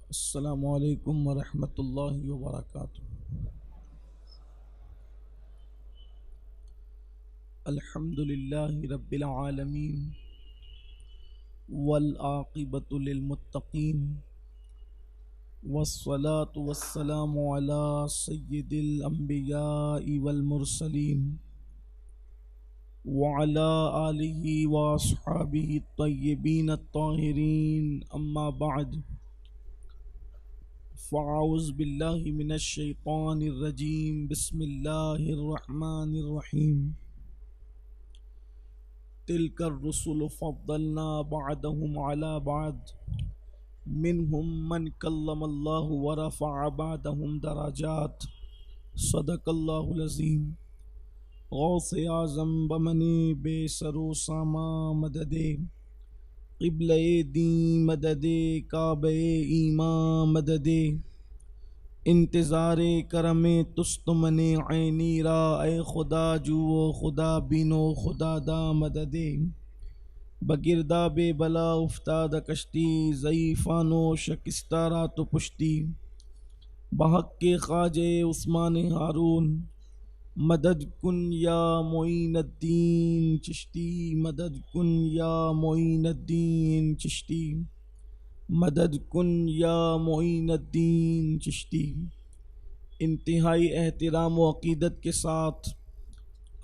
السلام علیکم ورحمۃ اللہ وبرکاتہ۔ الحمد للہ رب العالمین والعاقبۃ للمتقین والصلاة والسلام علی سید الانبیاء والمرسلین وعلی آلہ واصحابہ الطیبین الطاہرین، اما بعد فاعوذ باللہ من الشیطان الرجیم، بسم اللہ الرحمن الرحیم۔ تلک الرسل فضلنا بعدهم على بعد منهم من کلم اللہ ورفع بعدهم درجات، صدق اللہ العظیم۔ غوث اعظم بمن بے سرو ساما مدد، قبلہ دین مدد، کعبہ ایمان مدد، انتظار کرم تستمن عینی را، اے خدا جو خدا بینو خدا دا مدد۔ بگردہ بے بلا افتاد کشتی، ضعیفانو شکستہ را تو پشتی، بحق کے خواجہ عثمان ہارون، مدد کن یا معین الدین چشتی، مدد کن یا معین الدین چشتی، مدد کن یا معین الدین چشتی۔ انتہائی احترام و عقیدت کے ساتھ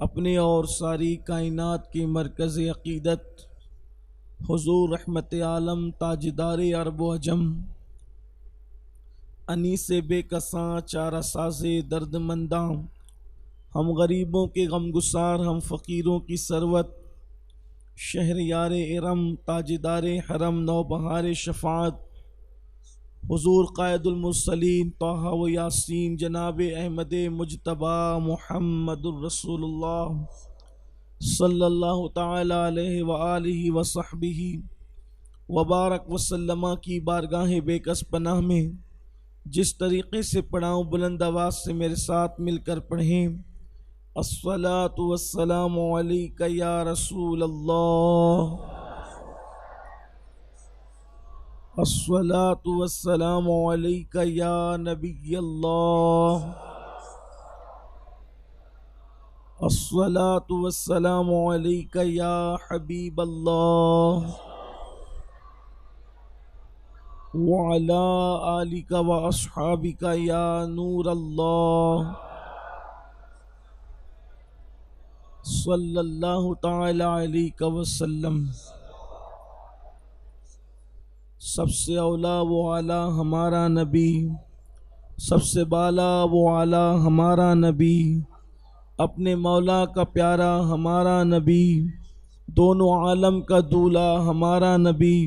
اپنے اور ساری کائنات کے مرکز عقیدت حضور رحمت عالم تاجدار عرب و عجم، انیس بے کساں چارہ ساز درد منداں، ہم غریبوں کے غم گسار، ہم فقیروں کی ثروت، شہریار ارم تاجدار حرم نوبہار شفاعت، حضور قائد المرسلین طہ و یاسین جناب احمد مجتبی محمد الرسول اللہ صلی اللہ تعالی علیہ وآلہ وصحبہ وبارک وسلم کی بارگاہ بے کس پناہ میں جس طریقے سے پڑھاؤں، بلند آواز سے میرے ساتھ مل کر پڑھیں۔ الصلاۃ والسلام علیک یا رسول اللہ، الصلاۃ والسلام علیک یا نبی اللہ، الصلاۃ والسلام علیک یا حبیب اللہ، وعلی آلک و اصحابک یا نور اللہ، صلی اللہ تعالی علیہ وسلم۔ سب سے اولا و اعلیٰ ہمارا نبی، سب سے بالا و اعلیٰ ہمارا نبی، اپنے مولا کا پیارا ہمارا نبی، دونوں عالم کا دولہ ہمارا نبی،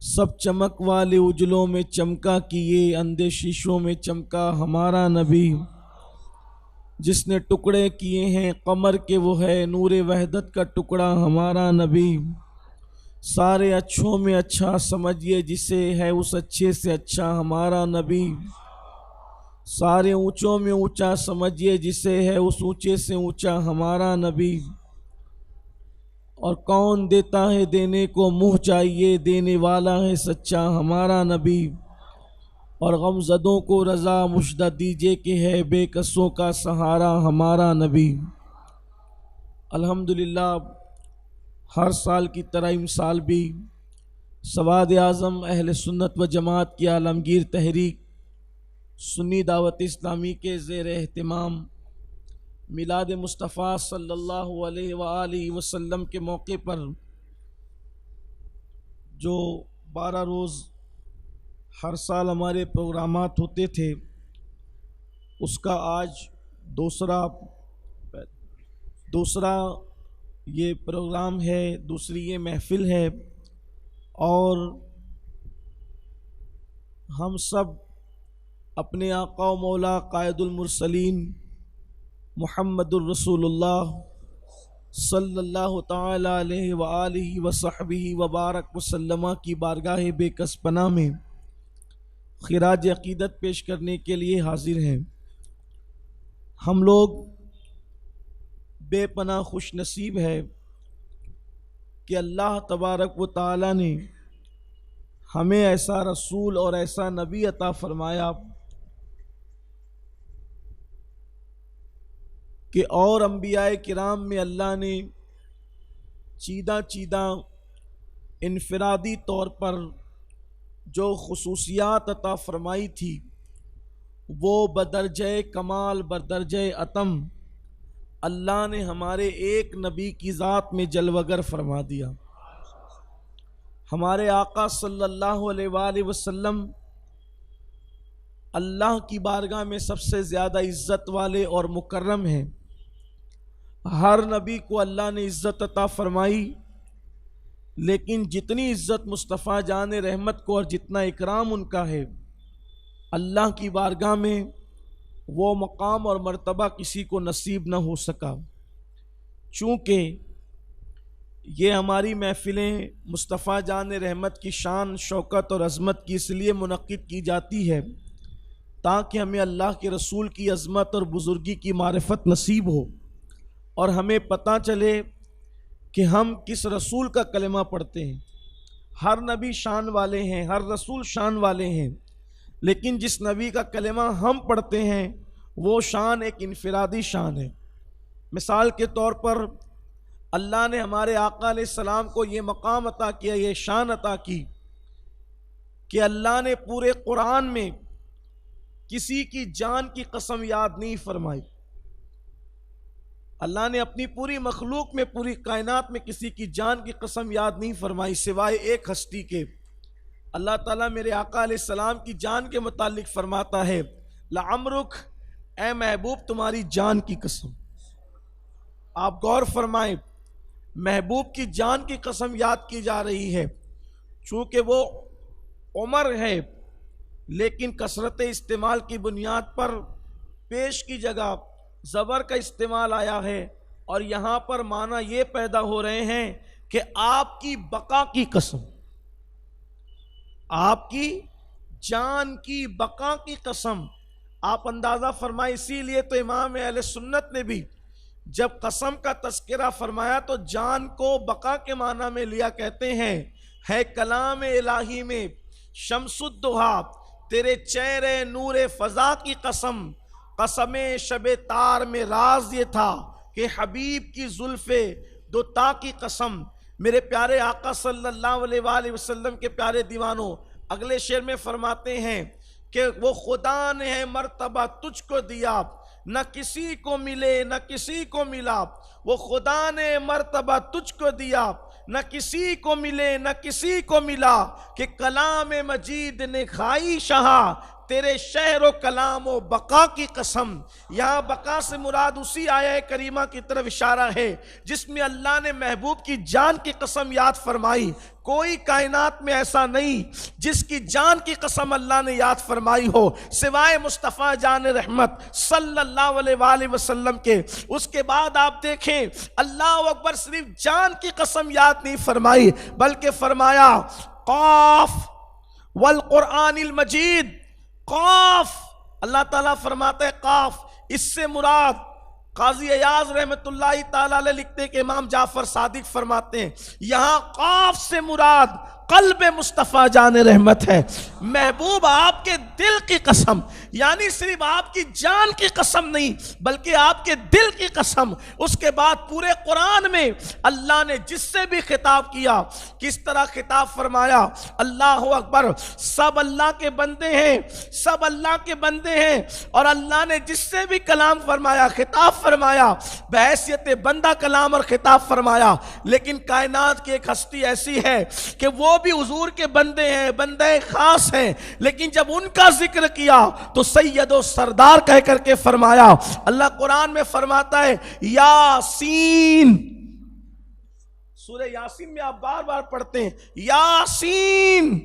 سب چمک والے اجلوں میں چمکا کیے، اندھے شیشوں میں چمکا ہمارا نبی، جس نے ٹکڑے کیے ہیں قمر کے وہ ہے نور وحدت کا ٹکڑا ہمارا نبی، سارے اچھوں میں اچھا سمجھیے جسے ہے اس اچھے سے اچھا ہمارا نبی، سارے اونچوں میں اونچا سمجھیے جسے ہے اس اونچے سے اونچا ہمارا نبی، اور کون دیتا ہے دینے کو منہ چاہیے، دینے والا ہے سچا ہمارا نبی، اور غم زدوں کو رضا مشدہ دیجیے کہ ہے بے کسوں کا سہارا ہمارا نبی۔ الحمدللہ ہر سال کی طرح امسال بھی سواد اعظم اہل سنت و جماعت کی عالمگیر تحریک سنی دعوت اسلامی کے زیر اہتمام میلاد مصطفیٰ صلی اللہ علیہ وآلہ وسلم کے موقع پر جو 12 روز ہر سال ہمارے پروگرامات ہوتے تھے، اس کا آج دوسرا یہ پروگرام ہے، دوسری یہ محفل ہے، اور ہم سب اپنے آقا و مولا قائد المرسلین محمد الرسول اللہ صلی اللہ تعالی علیہ وآلہ وصحبہ وبارک وسلم کی بارگاہ بے کس پناہ میں خراج عقیدت پیش کرنے کے لیے حاضر ہیں۔ ہم لوگ بے پناہ خوش نصیب ہے کہ اللہ تبارک و تعالی نے ہمیں ایسا رسول اور ایسا نبی عطا فرمایا کہ اور انبیاء کرام میں اللہ نے چیدہ چیدہ انفرادی طور پر جو خصوصیات عطا فرمائی تھی وہ بدرجہ کمال بدرجہ اتم اللہ نے ہمارے ایک نبی کی ذات میں جلوگر فرما دیا۔ ہمارے آقا صلی اللہ علیہ وآلہ وسلم اللہ کی بارگاہ میں سب سے زیادہ عزت والے اور مکرم ہیں۔ ہر نبی کو اللہ نے عزت عطا فرمائی، لیکن جتنی عزت مصطفیٰ جان رحمت کو اور جتنا اکرام ان کا ہے، اللہ کی بارگاہ میں وہ مقام اور مرتبہ کسی کو نصیب نہ ہو سکا۔ چونکہ یہ ہماری محفلیں مصطفیٰ جان رحمت کی شان، شوکت اور عظمت کی اس لیے منعقد کی جاتی ہے تاکہ ہمیں اللہ کے رسول کی عظمت اور بزرگی کی معرفت نصیب ہو، اور ہمیں پتہ چلے کہ ہم کس رسول کا کلمہ پڑھتے ہیں۔ ہر نبی شان والے ہیں، ہر رسول شان والے ہیں، لیکن جس نبی کا کلمہ ہم پڑھتے ہیں وہ شان ایک انفرادی شان ہے۔ مثال کے طور پر اللہ نے ہمارے آقا علیہ السلام کو یہ مقام عطا کیا، یہ شان عطا کی کہ اللہ نے پورے قرآن میں کسی کی جان کی قسم یاد نہیں فرمائی۔ اللہ نے اپنی پوری مخلوق میں، پوری کائنات میں کسی کی جان کی قسم یاد نہیں فرمائی سوائے ایک ہستی کے۔ اللہ تعالیٰ میرے آقا علیہ السلام کی جان کے متعلق فرماتا ہے، لعمرک، اے محبوب تمہاری جان کی قسم۔ آپ غور فرمائیں، محبوب کی جان کی قسم یاد کی جا رہی ہے، چونکہ وہ عمر ہے، لیکن کثرت استعمال کی بنیاد پر پیش کی جگہ زبر کا استعمال آیا ہے، اور یہاں پر معنی یہ پیدا ہو رہے ہیں کہ آپ کی بقا کی قسم، آپ کی جان کی بقا کی قسم۔ آپ اندازہ فرمائیں، اسی لیے تو امام اہل سنت نے بھی جب قسم کا تذکرہ فرمایا تو جان کو بقا کے معنی میں لیا، کہتے ہیں ہے کلام الہی میں شمس الضحیٰ تیرے چہرے نور فضا کی قسم، قسم شب تار میں راز یہ تھا کہ حبیب کی زلف دوتا کی قسم۔ میرے پیارے آقا صلی اللہ علیہ وآلہ وسلم کے پیارے دیوانوں، اگلے شعر میں فرماتے ہیں کہ وہ خدا نے ہے مرتبہ تجھ کو دیا، نہ کسی کو ملے نہ کسی کو ملا۔ وہ خدا نے مرتبہ تجھ کو دیا، نہ کسی کو ملے نہ کسی کو ملا، کہ کلام مجید نے کھائی شہا تیرے شہر و کلام و بقا کی قسم۔ یہاں بقا سے مراد اسی آیہ کریمہ کی طرف اشارہ ہے جس میں اللہ نے محبوب کی جان کی قسم یاد فرمائی۔ کوئی کائنات میں ایسا نہیں جس کی جان کی قسم اللہ نے یاد فرمائی ہو سوائے مصطفیٰ جان رحمت صلی اللہ علیہ وآلہ وسلم کے۔ اس کے بعد آپ دیکھیں اللہ اکبر، صرف جان کی قسم یاد نہیں فرمائی بلکہ فرمایا قاف والقرآن المجید۔ قاف، اللہ تعالیٰ فرماتا ہے قاف، اس سے مراد قاضی ایاز رحمت اللہ تعالیٰ علیہ لکھتے ہیں کہ امام جعفر صادق فرماتے ہیں یہاں قاف سے مراد قلب مصطفیٰ جان رحمت ہے۔ محبوب آپ کے دل کی قسم، یعنی صرف آپ کی جان کی قسم نہیں بلکہ آپ کے دل کی قسم۔ اس کے بعد پورے قرآن میں اللہ نے جس سے بھی خطاب کیا کس طرح خطاب فرمایا، اللہ اکبر، سب اللہ کے بندے ہیں، سب اللہ کے بندے ہیں، اور اللہ نے جس سے بھی کلام فرمایا، خطاب فرمایا، بحیثیت بندہ کلام اور خطاب فرمایا۔ لیکن کائنات کی ایک ہستی ایسی ہے کہ وہ بھی حضور کے بندے ہیں، بندے خاص ہیں، لیکن جب ان کا ذکر کیا تو سید و سردار کہہ کر کے فرمایا۔ اللہ قرآن میں فرماتا ہے یاسین، سورہ یاسین میں آپ بار بار پڑھتے ہیں یاسین۔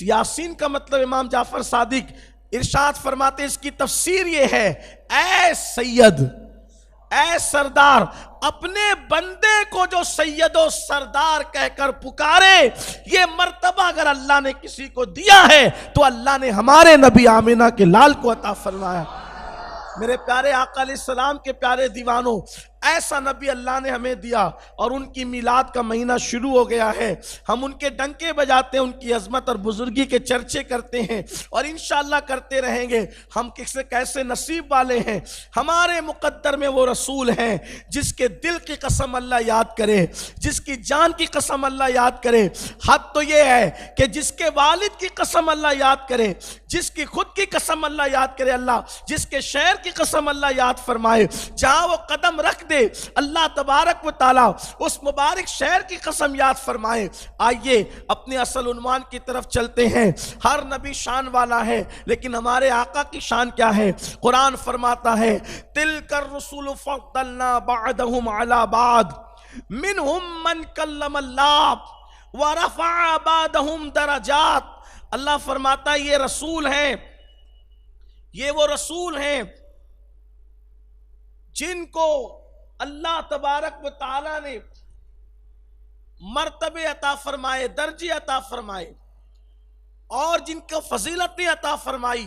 یاسین کا مطلب امام جعفر صادق ارشاد فرماتے ہیں اس کی تفسیر یہ ہے، اے سید، اے سردار، اپنے بندے کو جو سید و سردار کہہ کر پکارے، یہ مرتبہ اگر اللہ نے کسی کو دیا ہے تو اللہ نے ہمارے نبی آمینہ کے لال کو عطا فرمایا۔ میرے پیارے آقا علیہ السلام کے پیارے دیوانوں، ایسا نبی اللہ نے ہمیں دیا، اور ان کی میلاد کا مہینہ شروع ہو گیا ہے۔ ہم ان کے ڈنکے بجاتے ہیں، ان کی عظمت اور بزرگی کے چرچے کرتے ہیں، اور انشاءاللہ کرتے رہیں گے۔ ہم کیسے نصیب والے ہیں، ہمارے مقدر میں وہ رسول ہیں جس کے دل کی قسم اللہ یاد کرے، جس کی جان کی قسم اللہ یاد کرے۔ حد تو یہ ہے کہ جس کے والد کی قسم اللہ یاد کرے، جس کی خود کی قسم اللہ یاد کرے، اللہ جس کے شہر کی قسم اللہ یاد فرمائے، جہاں وہ قدم رکھ دے اللہ تبارک و تعالی اس مبارک شہر کی قسم یاد فرمائے۔ آئیے اپنے اصل عنوان کی طرف چلتے ہیں۔ ہر نبی شان والا ہے، لیکن ہمارے آقا کی شان کیا ہے؟ قرآن فرماتا ہے تِلْكَ الرُّسُلُ فَضَّلْنَا بَعْضَهُمْ عَلَى بَعْضٍ مِّنْهُمْ مَنْ كَلَّمَ اللَّهُ وَرَفَعَ بَعْضَهُمْ دَرَجَاتٍ۔ اللہ فرماتا ہے یہ رسول ہیں، یہ وہ رسول ہیں جن کو اللہ تبارک و تعالی نے مرتبے عطا فرمائے، درجے عطا فرمائے، اور جن کو فضیلتیں عطا فرمائی۔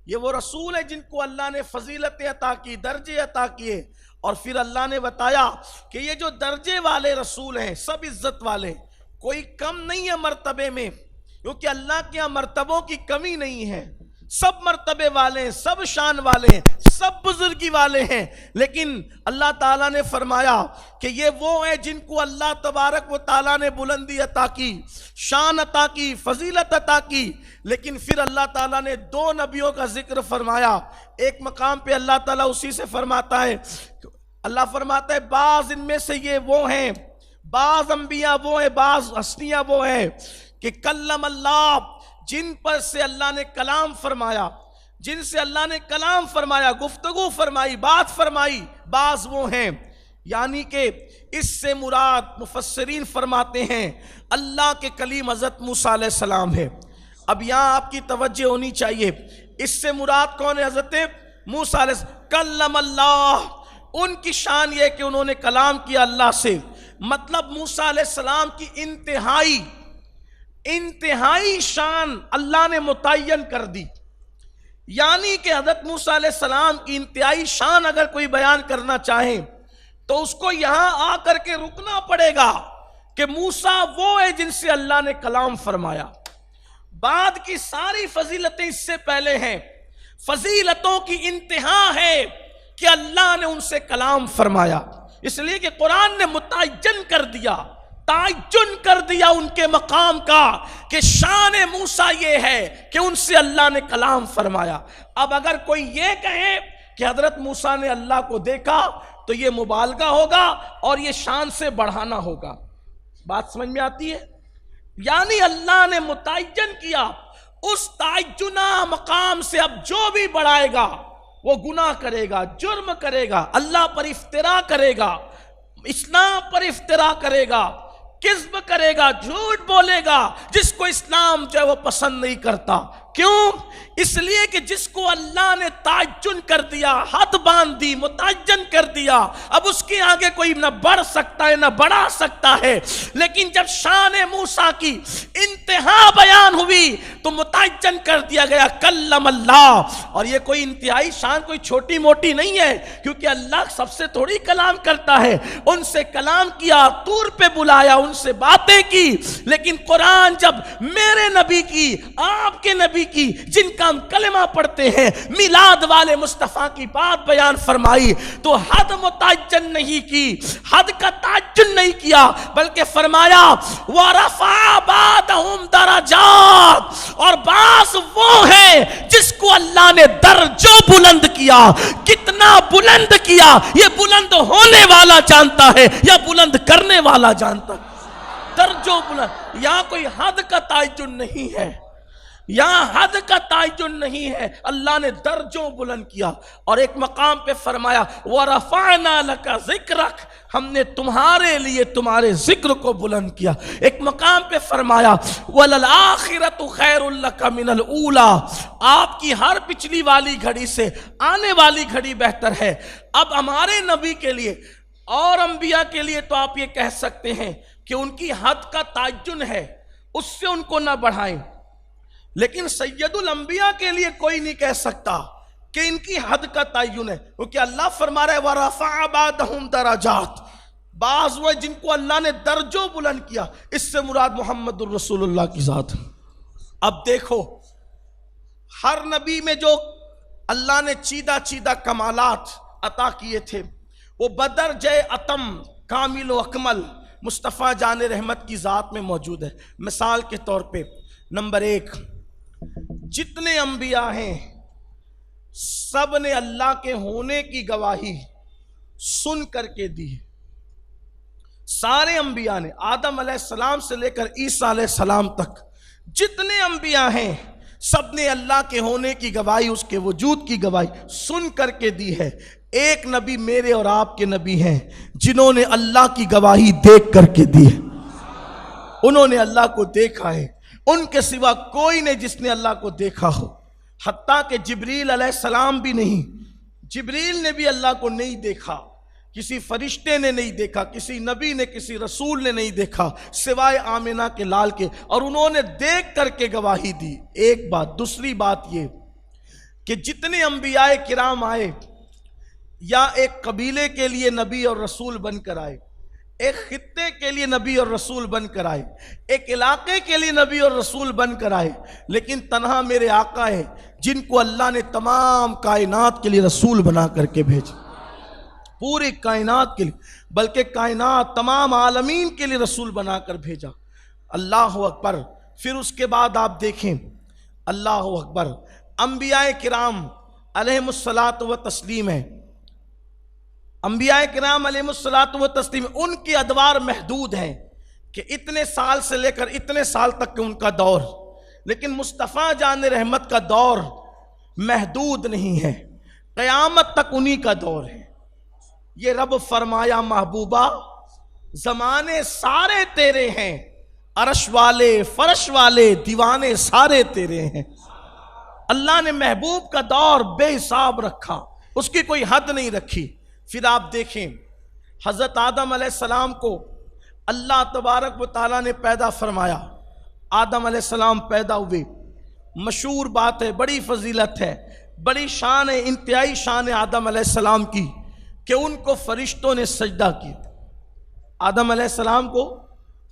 یہ وہ رسول ہے جن کو اللہ نے فضیلتیں عطا کی، درجے عطا کیے، اور پھر اللہ نے بتایا کہ یہ جو درجے والے رسول ہیں سب عزت والے، کوئی کم نہیں ہے مرتبے میں، کیونکہ اللہ کے یہاں مرتبوں کی کمی نہیں ہے، سب مرتبے والے ہیں، سب شان والے ہیں، سب بزرگی والے ہیں۔ لیکن اللہ تعالیٰ نے فرمایا کہ یہ وہ ہیں جن کو اللہ تبارک و تعالیٰ نے بلندی عطا کی، شان عطا کی، فضیلت عطا کی۔ لیکن پھر اللہ تعالیٰ نے دو نبیوں کا ذکر فرمایا۔ ایک مقام پہ اللہ تعالیٰ اسی سے فرماتا ہے، اللہ فرماتا ہے بعض ان میں سے یہ وہ ہیں، بعض انبیاء وہ ہیں، بعض ہستیاں وہ ہیں کہ کلم اللہ، جن پر سے اللہ نے کلام فرمایا، جن سے اللہ نے کلام فرمایا، گفتگو فرمائی، بات فرمائی، بعض وہ ہیں۔ یعنی کہ اس سے مراد مفسرین فرماتے ہیں اللہ کے کلیم حضرت موسیٰ علیہ السلام ہے۔ اب یہاں آپ کی توجہ ہونی چاہیے، اس سے مراد کون ہے؟ حضرت موسیٰ علیہ السلام۔ کلم اللہ، ان کی شان یہ کہ انہوں نے کلام کیا اللہ سے، مطلب موسیٰ علیہ السلام کی انتہائی شان اللہ نے متعین کر دی۔ یعنی کہ حضرت موسیٰ علیہ السلام کی انتہائی شان اگر کوئی بیان کرنا چاہے تو اس کو یہاں آ کر کے رکنا پڑے گا کہ موسیٰ وہ ہے جن سے اللہ نے کلام فرمایا۔ بعد کی ساری فضیلتیں اس سے پہلے ہیں، فضیلتوں کی انتہا ہے کہ اللہ نے ان سے کلام فرمایا، اس لیے کہ قرآن نے متعین کر دیا، تعین کر دیا ان کے مقام کا کہ شان موسیٰ یہ ہے کہ ان سے اللہ نے کلام فرمایا۔ اب اگر کوئی یہ کہے کہ حضرت موسیٰ نے اللہ کو دیکھا تو یہ مبالغہ ہوگا اور یہ شان سے بڑھانا ہوگا۔ بات سمجھ میں آتی ہے؟ یعنی اللہ نے متعین کیا، اس تعینہ مقام سے اب جو بھی بڑھائے گا وہ گناہ کرے گا، جرم کرے گا، اللہ پر افترا کرے گا، اسلام پر افترا کرے گا، کذب کرے گا، جھوٹ بولے گا، جس کو اسلام جو ہے وہ پسند نہیں کرتا۔ کیوں؟ اس لیے کہ جس کو اللہ نے تعین کر دیا، حد باندھ دی، متعین کر دیا، اب اس کے آگے کوئی نہ بڑھ سکتا ہے نہ بڑھا سکتا ہے۔ لیکن جب شان موسیٰ کی انتہا بیان ہوئی تو متعین کر دیا گیا کلم اللہ، اور یہ کوئی انتہائی شان کوئی چھوٹی موٹی نہیں ہے، کیونکہ اللہ سب سے تھوڑی کلام کرتا ہے۔ ان سے کلام کیا، طور پہ بلایا، ان سے باتیں کی۔ لیکن قرآن جب میرے نبی کی، آپ کے نبی کی، جن کا ہم کلمہ پڑھتے ہیں، میلاد والے مصطفیٰ کی بات بیان فرمائی تو حد متعین نہیں کی، حد کا تعین نہیں کیا، بلکہ فرمایا وَرَفَعَ بَعْضَهُمْ دَرَجَاتٍ، اور بعض وہ ہیں جس کو اللہ نے درجوں بلند کیا۔ کتنا بلند کیا یہ بلند ہونے والا جانتا ہے یا بلند کرنے والا جانتا ہے؟ درجوں بلند، یہاں کوئی حد کا تعین نہیں ہے، یہاں حد کا تعین نہیں ہے، اللہ نے درجوں بلند کیا۔ اور ایک مقام پہ فرمایا وَرَفَعْنَا لَكَ ذِكْرَكَ، ہم نے تمہارے لیے تمہارے ذکر کو بلند کیا۔ ایک مقام پہ فرمایا وَلَلْآخِرَةُ خَيْرٌ لَكَ مِنَ الْأُولَى، آپ کی ہر پچھلی والی گھڑی سے آنے والی گھڑی بہتر ہے۔ اب ہمارے نبی کے لیے اور انبیاء کے لیے تو آپ یہ کہہ سکتے ہیں کہ ان کی حد کا تعین ہے، اس سے ان کو نہ بڑھائیں، لیکن سید الانبیاء کے لیے کوئی نہیں کہہ سکتا کہ ان کی حد کا تعین ہے، کیونکہ اللہ فرما رہا ہے وَرَفَعَ بَعْضَهُمْ دَرَجَاتٍ، بعض وہ جن کو اللہ نے درجوں بلند کیا، اس سے مراد محمد الرسول اللہ کی ذات۔ اب دیکھو ہر نبی میں جو اللہ نے چیدہ چیدہ کمالات عطا کیے تھے وہ بدرجہ اتم کامل و اکمل مصطفیٰ جان رحمت کی ذات میں موجود ہے۔ مثال کے طور پہ نمبر 1، جتنے انبیاء ہیں سب نے اللہ کے ہونے کی گواہی سن کر کے دی ہے۔ سارے انبیاء نے، آدم علیہ السلام سے لے کر عیسیٰ علیہ السلام تک جتنے انبیاء ہیں سب نے اللہ کے ہونے کی گواہی، اس کے وجود کی گواہی سن کر کے دی ہے۔ ایک نبی میرے اور آپ کے نبی ہیں جنہوں نے اللہ کی گواہی دیکھ کر کے دی ہے، انہوں نے اللہ کو دیکھا ہے، ان کے سوا کوئی نہیں جس نے اللہ کو دیکھا ہو، حتیٰ کہ جبریل علیہ السلام بھی نہیں، جبریل نے بھی اللہ کو نہیں دیکھا، کسی فرشتے نے نہیں دیکھا، کسی نبی نے، کسی رسول نے نہیں دیکھا سوائے آمنہ کے لال کے، اور انہوں نے دیکھ کر کے گواہی دی۔ ایک بات۔ دوسری بات یہ کہ جتنے انبیاء کرام آئے یا ایک قبیلے کے لیے نبی اور رسول بن کر آئے، ایک خطے کے لیے نبی اور رسول بن کر آئے، ایک علاقے کے لیے نبی اور رسول بن کر آئے، لیکن تنہا میرے آقا ہے جن کو اللہ نے تمام کائنات کے لیے رسول بنا کر کے بھیجا، پوری کائنات کے لیے، بلکہ کائنات تمام عالمین کے لیے رسول بنا کر بھیجا۔ اللہ اکبر۔ پھر اس کے بعد آپ دیکھیں، اللہ اکبر، انبیاء کرام علیہم الصلاۃ و تسلیم ہے، انبیاء کرام علیہم الصلاۃ و تسلیم، ان کی ادوار محدود ہیں کہ اتنے سال سے لے کر اتنے سال تک کہ ان کا دور، لیکن مصطفیٰ جان رحمت کا دور محدود نہیں ہے، قیامت تک انہی کا دور ہے۔ یہ رب فرمایا محبوبہ زمانے سارے تیرے ہیں، عرش والے فرش والے دیوانے سارے تیرے ہیں۔ اللہ نے محبوب کا دور بے حساب رکھا، اس کی کوئی حد نہیں رکھی۔ پھر آپ دیکھیں حضرت آدم علیہ السلام کو اللہ تبارک و تعالیٰ نے پیدا فرمایا، آدم علیہ السلام پیدا ہوئے، مشہور بات ہے، بڑی فضیلت ہے، بڑی شان ہے، انتہائی شان ہے آدم علیہ السلام کی کہ ان کو فرشتوں نے سجدہ کیا۔ آدم علیہ السلام کو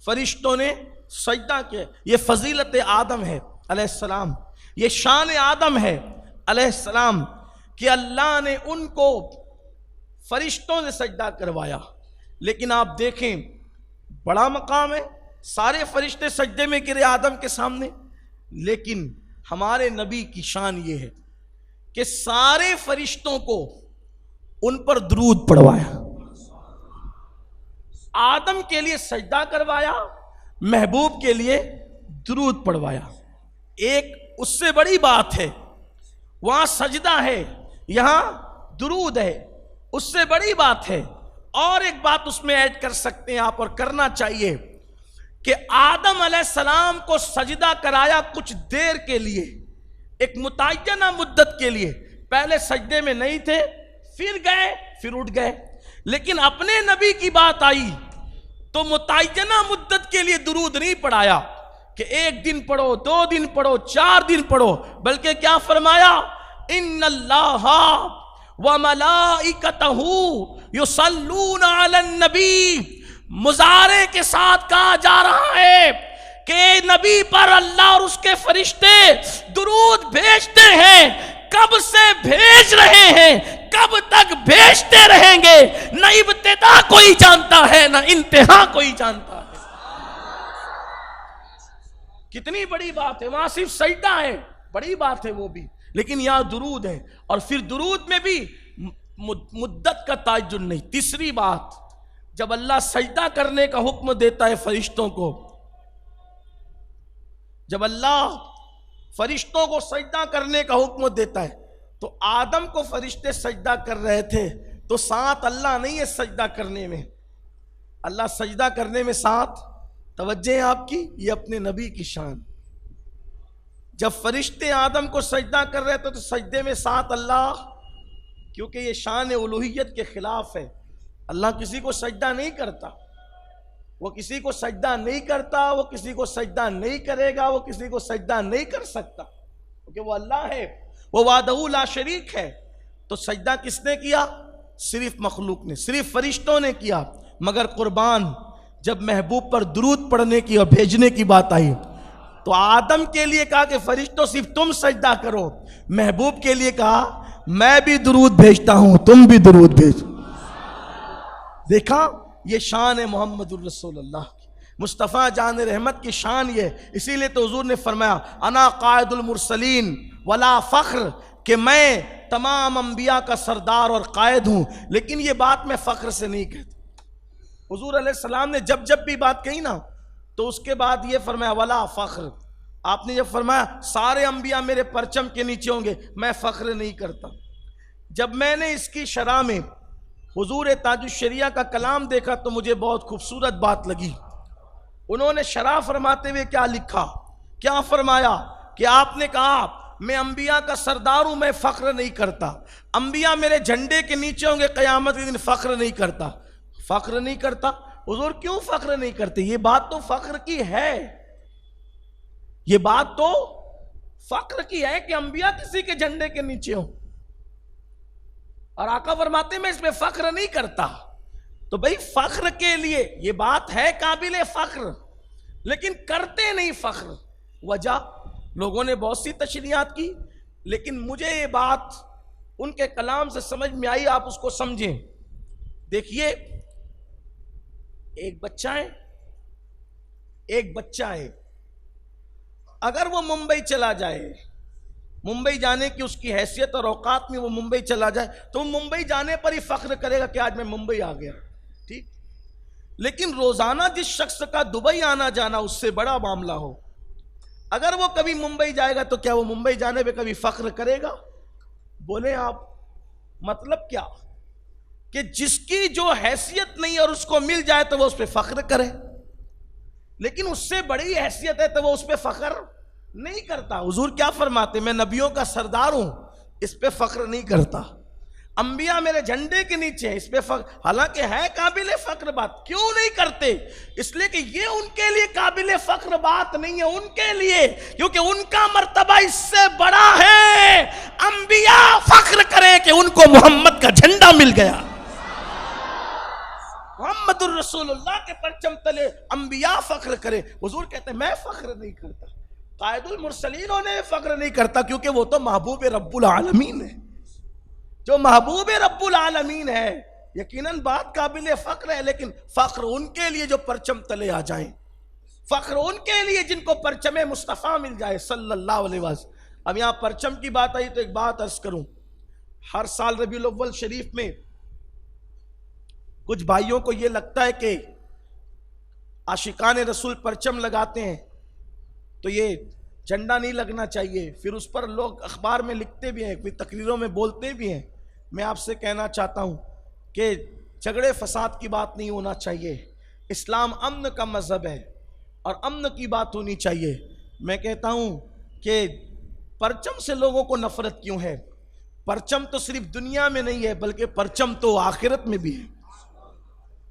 فرشتوں نے سجدہ کیا، یہ فضیلت آدم ہے علیہ السلام، یہ شان آدم ہے علیہ السلام کہ اللہ نے ان کو فرشتوں نے سجدہ کروایا۔ لیکن آپ دیکھیں بڑا مقام ہے، سارے فرشتے سجدے میں گرے آدم کے سامنے، لیکن ہمارے نبی کی شان یہ ہے کہ سارے فرشتوں کو ان پر درود پڑھوایا، آدم کے لیے سجدہ کروایا، محبوب کے لیے درود پڑھوایا۔ ایک اس سے بڑی بات ہے، وہاں سجدہ ہے، یہاں درود ہے، اس سے بڑی بات ہے۔ اور ایک بات اس میں ایڈ کر سکتے ہیں آپ، اور کرنا چاہیے، کہ آدم علیہ السلام کو سجدہ کرایا کچھ دیر کے لیے، ایک متعینہ مدت کے لیے، پہلے سجدے میں نہیں تھے، پھر گئے، پھر اٹھ گئے، لیکن اپنے نبی کی بات آئی تو متعینہ مدت کے لیے درود نہیں پڑھایا کہ ایک دن پڑھو، 2 دن پڑھو، 4 دن پڑھو، بلکہ کیا فرمایا؟ ان اللہ وملائکتہ یصلون علی النبی، مضارع کے ساتھ کہا جا رہا ہے کہ نبی پر اللہ اور اس کے فرشتے درود بھیجتے ہیں۔ کب سے بھیج رہے ہیں، کب تک بھیجتے رہیں گے، نہ ابتدا کوئی جانتا ہے نہ انتہا کوئی جانتا ہے۔ کتنی بڑی بات ہے، وہاں صرف سجدہ ہے، بڑی بات ہے وہ بھی، لیکن یہاں درود ہے، اور پھر درود میں بھی مدت کا تعین نہیں۔ تیسری بات، جب اللہ سجدہ کرنے کا حکم دیتا ہے فرشتوں کو، جب اللہ فرشتوں کو سجدہ کرنے کا حکم دیتا ہے تو آدم کو فرشتے سجدہ کر رہے تھے تو ساتھ اللہ نہیں ہے سجدہ کرنے میں، اللہ سجدہ کرنے میں ساتھ، توجہ ہے آپ کی، یہ اپنے نبی کی شان۔ جب فرشتے آدم کو سجدہ کر رہے تھے تو سجدے میں ساتھ اللہ، کیونکہ یہ شان الوہیت کے خلاف ہے، اللہ کسی کو سجدہ نہیں کرتا، وہ کسی کو سجدہ نہیں کرتا، وہ کسی کو سجدہ نہیں کرے گا، وہ کسی کو سجدہ نہیں کر سکتا، کیونکہ وہ اللہ ہے۔ وہ وحدہ لا شریک ہے۔ تو سجدہ کس نے کیا؟ صرف مخلوق نے، صرف فرشتوں نے کیا۔ مگر قربان جب محبوب پر درود پڑھنے کی اور بھیجنے کی بات آئی تو آدم کے لیے کہا کہ فرشتوں صرف تم سجدہ کرو، محبوب کے لیے کہا میں بھی درود بھیجتا ہوں، تم بھی درود بھیجو۔ دیکھا یہ شان ہے محمد الرسول اللہ کی، مصطفیٰ جان رحمت کی شان یہ، اسی لیے تو حضور نے فرمایا انا قائد المرسلین ولا فخر، کہ میں تمام انبیاء کا سردار اور قائد ہوں، لیکن یہ بات میں فخر سے نہیں کہتا۔ حضور علیہ السلام نے جب جب بھی بات کہی نا تو اس کے بعد یہ فرمایا ولا فخر۔ آپ نے جب فرمایا سارے انبیاء میرے پرچم کے نیچے ہوں گے، میں فخر نہیں کرتا۔ جب میں نے اس کی شرح میں حضور تاج الشریعہ کا کلام دیکھا تو مجھے بہت خوبصورت بات لگی۔ انہوں نے شرح فرماتے ہوئے کیا لکھا، کیا فرمایا کہ آپ نے کہا میں انبیاء کا سردار ہوں، میں فخر نہیں کرتا، انبیاء میرے جھنڈے کے نیچے ہوں گے قیامت کے دن، فخر نہیں کرتا۔ فخر نہیں کرتا؟ حضور کیوں فخر نہیں کرتے؟ یہ بات تو فخر کی ہے، یہ بات تو فخر کی ہے کہ انبیاء کسی کے جھنڈے کے نیچے ہوں، اور آقا فرماتے ہیں میں اس میں فخر نہیں کرتا۔ تو بھئی فخر کے لیے یہ بات ہے قابل فخر، لیکن کرتے نہیں فخر۔ وجہ لوگوں نے بہت سی تشریحات کی، لیکن مجھے یہ بات ان کے کلام سے سمجھ میں آئی، آپ اس کو سمجھیں۔ دیکھیے ایک بچہ ہے، اگر وہ ممبئی چلا جائے، ممبئی جانے کی اس کی حیثیت اور اوقات میں وہ ممبئی چلا جائے تو وہ ممبئی جانے پر ہی فخر کرے گا کہ آج میں ممبئی آ گیا، ٹھیک۔ لیکن روزانہ جس شخص کا دبئی آنا جانا اس سے بڑا معاملہ ہو، اگر وہ کبھی ممبئی جائے گا تو کیا وہ ممبئی جانے پہ کبھی فخر کرے گا؟ بولے آپ، مطلب کیا کہ جس کی جو حیثیت نہیں اور اس کو مل جائے تو وہ اس پہ فخر کرے، لیکن اس سے بڑی حیثیت ہے تو وہ اس پہ فخر نہیں کرتا۔ حضور کیا فرماتے؟ میں نبیوں کا سردار ہوں، اس پہ فخر نہیں کرتا، انبیاء میرے جھنڈے کے نیچے ہیں، اس پہ فخر، حالانکہ ہے قابل فخر بات، کیوں نہیں کرتے؟ اس لیے کہ یہ ان کے لیے قابل فخر بات نہیں ہے، ان کے لیے، کیونکہ ان کا مرتبہ اس سے بڑا ہے۔ انبیاء فخر کریں کہ ان کو محمد کا جھنڈا مل گیا، محمد الرسول اللہ کے پرچم تلے انبیاء فخر کرے۔ حضور کہتے ہیں میں فخر نہیں کرتا، قائد المرسلین نے فخر نہیں کرتا، کیونکہ وہ تو محبوب رب العالمین ہے۔ جو محبوب رب العالمین ہے یقیناً بات قابل فخر ہے، لیکن فخر ان کے لیے جو پرچم تلے آ جائیں، فخر ان کے لیے جن کو پرچم مصطفیٰ مل جائے صلی اللہ علیہ وسلم۔ اب یہاں پرچم کی بات آئی تو ایک بات عرض کروں، ہر سال ربیع الاول شریف میں کچھ بھائیوں کو یہ لگتا ہے کہ عاشقان رسول پرچم لگاتے ہیں تو یہ جھنڈا نہیں لگنا چاہیے، پھر اس پر لوگ اخبار میں لکھتے بھی ہیں، پھر تقریروں میں بولتے بھی ہیں۔ میں آپ سے کہنا چاہتا ہوں کہ جھگڑے فساد کی بات نہیں ہونا چاہیے، اسلام امن کا مذہب ہے اور امن کی بات ہونی چاہیے۔ میں کہتا ہوں کہ پرچم سے لوگوں کو نفرت کیوں ہے؟ پرچم تو صرف دنیا میں نہیں ہے بلکہ پرچم تو آخرت میں بھی ہے،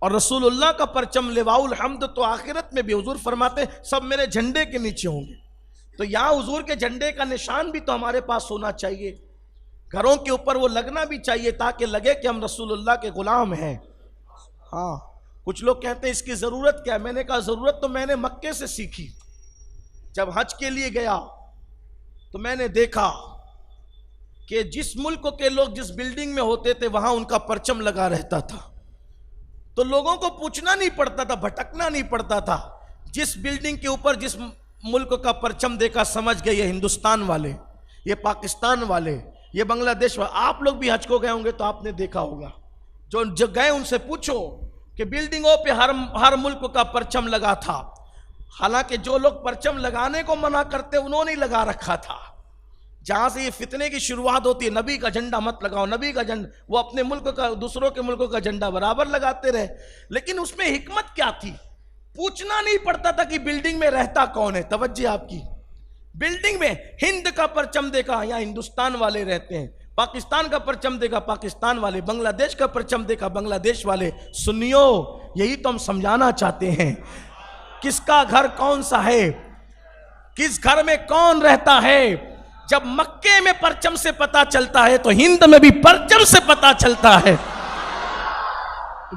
اور رسول اللہ کا پرچم لواء الحمد تو آخرت میں بھی، حضور فرماتے ہیں سب میرے جھنڈے کے نیچے ہوں گے۔ تو یہاں حضور کے جھنڈے کا نشان بھی تو ہمارے پاس ہونا چاہیے، گھروں کے اوپر وہ لگنا بھی چاہیے تاکہ لگے کہ ہم رسول اللہ کے غلام ہیں۔ ہاں کچھ لوگ کہتے ہیں اس کی ضرورت کیا ہے؟ میں نے کہا ضرورت تو میں نے مکے سے سیکھی۔ جب حج کے لیے گیا تو میں نے دیکھا کہ جس ملک کے لوگ جس بلڈنگ میں ہوتے تھے وہاں ان کا پرچم لگا رہتا تھا، تو لوگوں کو پوچھنا نہیں پڑتا تھا، بھٹکنا نہیں پڑتا تھا، جس بلڈنگ کے اوپر جس ملک کا پرچم دیکھا سمجھ گئے یہ ہندوستان والے، یہ پاکستان والے، یہ بنگلہ دیش والے۔ آپ لوگ بھی حج کو گئے ہوں گے تو آپ نے دیکھا ہوگا، جو گئے ان سے پوچھو کہ بلڈنگوں پہ ہر ملک کا پرچم لگا تھا، حالانکہ جو لوگ پرچم لگانے کو منع کرتے انہوں نے لگا رکھا تھا۔ جہاں سے یہ فتنے کی شروعات ہوتی ہے، نبی کا جھنڈا مت لگاؤ، نبی کا جھنڈا، وہ اپنے ملک کا دوسروں کے ملکوں کا جھنڈا برابر لگاتے رہے، لیکن اس میں حکمت کیا تھی؟ پوچھنا نہیں پڑتا تھا کہ بلڈنگ میں رہتا کون ہے۔ توجہ آپ کی، بلڈنگ میں ہند کا پرچم دیکھا یہاں ہندوستان والے رہتے ہیں، پاکستان کا پرچم دیکھا پاکستان والے، بنگلہ دیش کا پرچم دیکھا بنگلہ دیش والے۔ سنیو، یہی تو ہم سمجھانا چاہتے ہیں، کس کا گھر کون سا ہے، کس گھر میں کون رہتا ہے، جب مکے میں پرچم سے پتا چلتا ہے تو ہند میں بھی پرچم سے پتا چلتا ہے.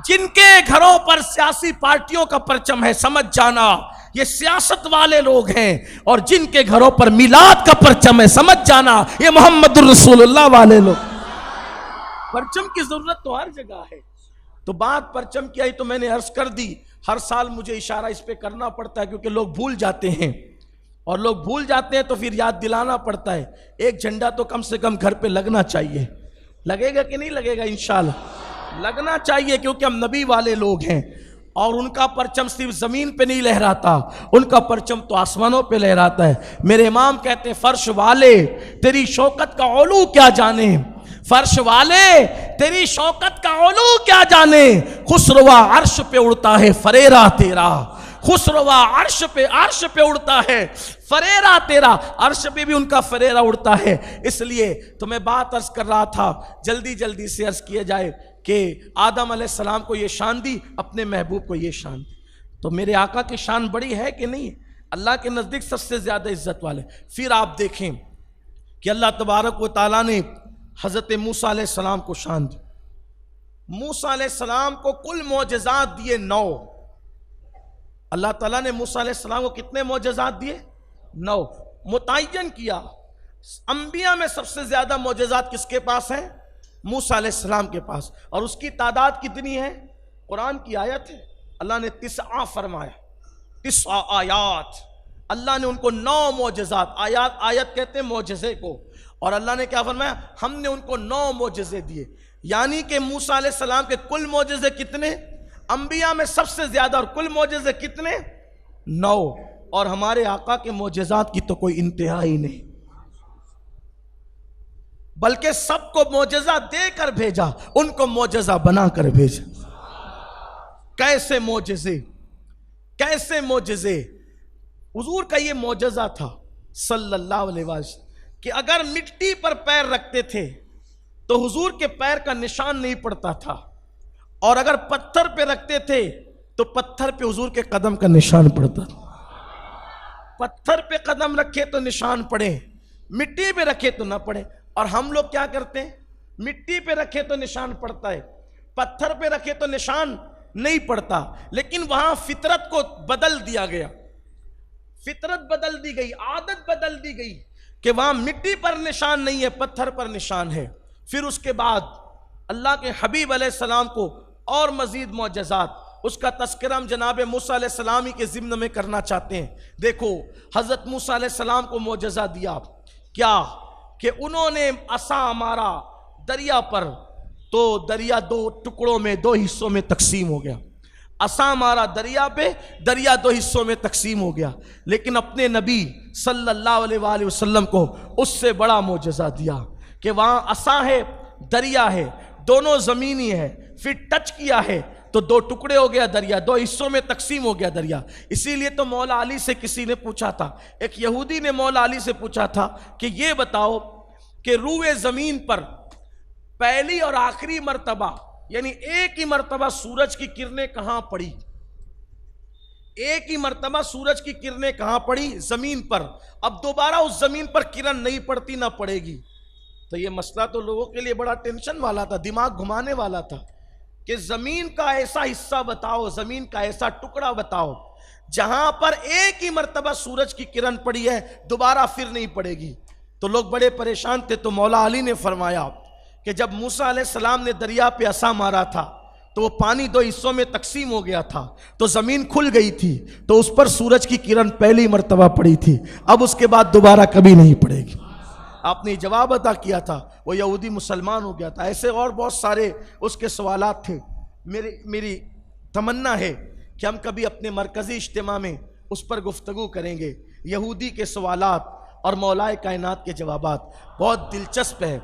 جن کے گھروں پر سیاسی پارٹیوں کا پرچم ہے سمجھ جانا یہ سیاست والے لوگ ہیں، اور جن کے گھروں پر میلاد کا پرچم ہے سمجھ جانا یہ محمد الرسول اللہ والے لوگ. پرچم کی ضرورت تو ہر جگہ ہے. تو بات پرچم کی آئی تو میں نے عرض کر دی، ہر سال مجھے اشارہ اس پہ کرنا پڑتا ہے کیونکہ لوگ بھول جاتے ہیں، اور لوگ بھول جاتے ہیں تو پھر یاد دلانا پڑتا ہے. ایک جھنڈا تو کم سے کم گھر پہ لگنا چاہیے. لگے گا کہ نہیں لگے گا؟ انشاءاللہ لگنا چاہیے، کیونکہ ہم نبی والے لوگ ہیں، اور ان کا پرچم صرف زمین پہ نہیں لہراتا، ان کا پرچم تو آسمانوں پہ لہراتا ہے. میرے امام کہتے ہیں فرش والے تیری شوکت کا علو کیا جانے، فرش والے تیری شوکت کا علو کیا جانے، خسروا عرش پہ اڑتا ہے فریرا تیرا، خسروا عرش پہ اڑتا ہے فریرا تیرا، عرش پہ بھی ان کا فریرا اڑتا ہے. اس لیے تو میں بات عرض کر رہا تھا، جلدی سے عرض کیا جائے کہ آدم علیہ السلام کو یہ شان دی، اپنے محبوب کو یہ شان دی. تو میرے آقا کی شان بڑی ہے کہ نہیں؟ اللہ کے نزدیک سب سے زیادہ عزت والے. پھر آپ دیکھیں کہ اللہ تبارک و تعالیٰ نے حضرت موسیٰ علیہ السلام کو شان دی. موسیٰ علیہ السلام کو کل معجزات دیے 9. اللہ تعالیٰ نے موسیٰ علیہ السلام کو کتنے معجزات دیے؟ 9. متعین کیا انبیاء میں سب سے زیادہ معجزات کس کے پاس ہیں؟ موسیٰ علیہ السلام کے پاس. اور اس کی تعداد کتنی ہے؟ قرآن کی آیت ہے، اللہ نے 9 فرمایا، 9 آیات. اللہ نے ان کو 9 معجزات، آیت کہتے ہیں معجزے کو، اور اللہ نے کیا فرمایا؟ ہم نے ان کو 9 معجزے دیے. یعنی کہ موسیٰ علیہ السلام کے کل معجزے کتنے؟ انبیاء میں سب سے زیادہ. اور کل معجزے کتنے؟ 9. اور ہمارے آقا کے معجزات کی تو کوئی انتہا ہی نہیں، بلکہ سب کو معجزہ دے کر بھیجا، ان کو معجزہ بنا کر بھیجا. کیسے معجزے، کیسے معجزے. حضور کا یہ معجزہ تھا صلی اللہ علیہ وسلم کہ اگر مٹی پر پیر رکھتے تھے تو حضور کے پیر کا نشان نہیں پڑتا تھا، اور اگر پتھر پہ رکھتے تھے تو پتھر پہ حضور کے قدم کا نشان پڑتا تھا. پتھر پہ قدم رکھے تو نشان پڑے، مٹی پہ رکھے تو نہ پڑے. اور ہم لوگ کیا کرتے ہیں؟ مٹی پہ رکھے تو نشان پڑتا ہے، پتھر پہ رکھے تو نشان نہیں پڑتا. لیکن وہاں فطرت کو بدل دیا گیا، فطرت بدل دی گئی، عادت بدل دی گئی کہ وہاں مٹی پر نشان نہیں ہے، پتھر پر نشان ہے. پھر اس کے بعد اللہ کے حبیب علیہ السلام کو اور مزید معجزات، اس کا تذکرہ ہم جناب موسیٰ علیہ السلام ہی کے ضمن میں کرنا چاہتے ہیں. دیکھو حضرت موسیٰ علیہ السلام کو معجزہ دیا کیا کہ انہوں نے عصا مارا دریا پر تو دریا 2 ٹکڑوں میں 2 حصوں میں تقسیم ہو گیا. عصا مارا دریا پہ، دریا 2 حصوں میں تقسیم ہو گیا. لیکن اپنے نبی صلی اللہ علیہ وآلہ وسلم کو اس سے بڑا معجزہ دیا کہ وہاں عصا ہے، دریا ہے، دونوں زمینی ہے، پھر ٹچ کیا ہے تو 2 ٹکڑے ہو گیا دریا، 2 حصوں میں تقسیم ہو گیا دریا. اسی لیے تو مولا علی سے کسی نے پوچھا تھا، ایک یہودی نے مولا علی سے پوچھا تھا کہ یہ بتاؤ کہ روئے زمین پر پہلی اور آخری مرتبہ، یعنی ایک ہی مرتبہ سورج کی کرنیں کہاں پڑی؟ ایک ہی مرتبہ سورج کی کرنیں کہاں پڑی؟ زمین پر. اب دوبارہ اس زمین پر کرن نہیں پڑتی نہ پڑے گی. تو یہ مسئلہ تو لوگوں کے لیے بڑا ٹینشن والا تھا، دماغ گھمانے والا تھا کہ زمین کا ایسا حصہ بتاؤ، زمین کا ایسا ٹکڑا بتاؤ جہاں پر ایک ہی مرتبہ سورج کی کرن پڑی ہے، دوبارہ پھر نہیں پڑے گی. تو لوگ بڑے پریشان تھے. تو مولا علی نے فرمایا کہ جب موسیٰ علیہ السلام نے دریا پہ عصا مارا تھا تو وہ پانی 2 حصوں میں تقسیم ہو گیا تھا، تو زمین کھل گئی تھی، تو اس پر سورج کی کرن پہلی مرتبہ پڑی تھی، اب اس کے بعد دوبارہ کبھی نہیں پڑے گی. آپ نے جواب عطا کیا تھا، وہ یہودی مسلمان ہو گیا تھا. ایسے اور بہت سارے اس کے سوالات تھے. میری تمنا ہے کہ ہم کبھی اپنے مرکزی اجتماع میں اس پر گفتگو کریں گے. یہودی کے سوالات اور مولائے کائنات کے جوابات بہت دلچسپ ہے،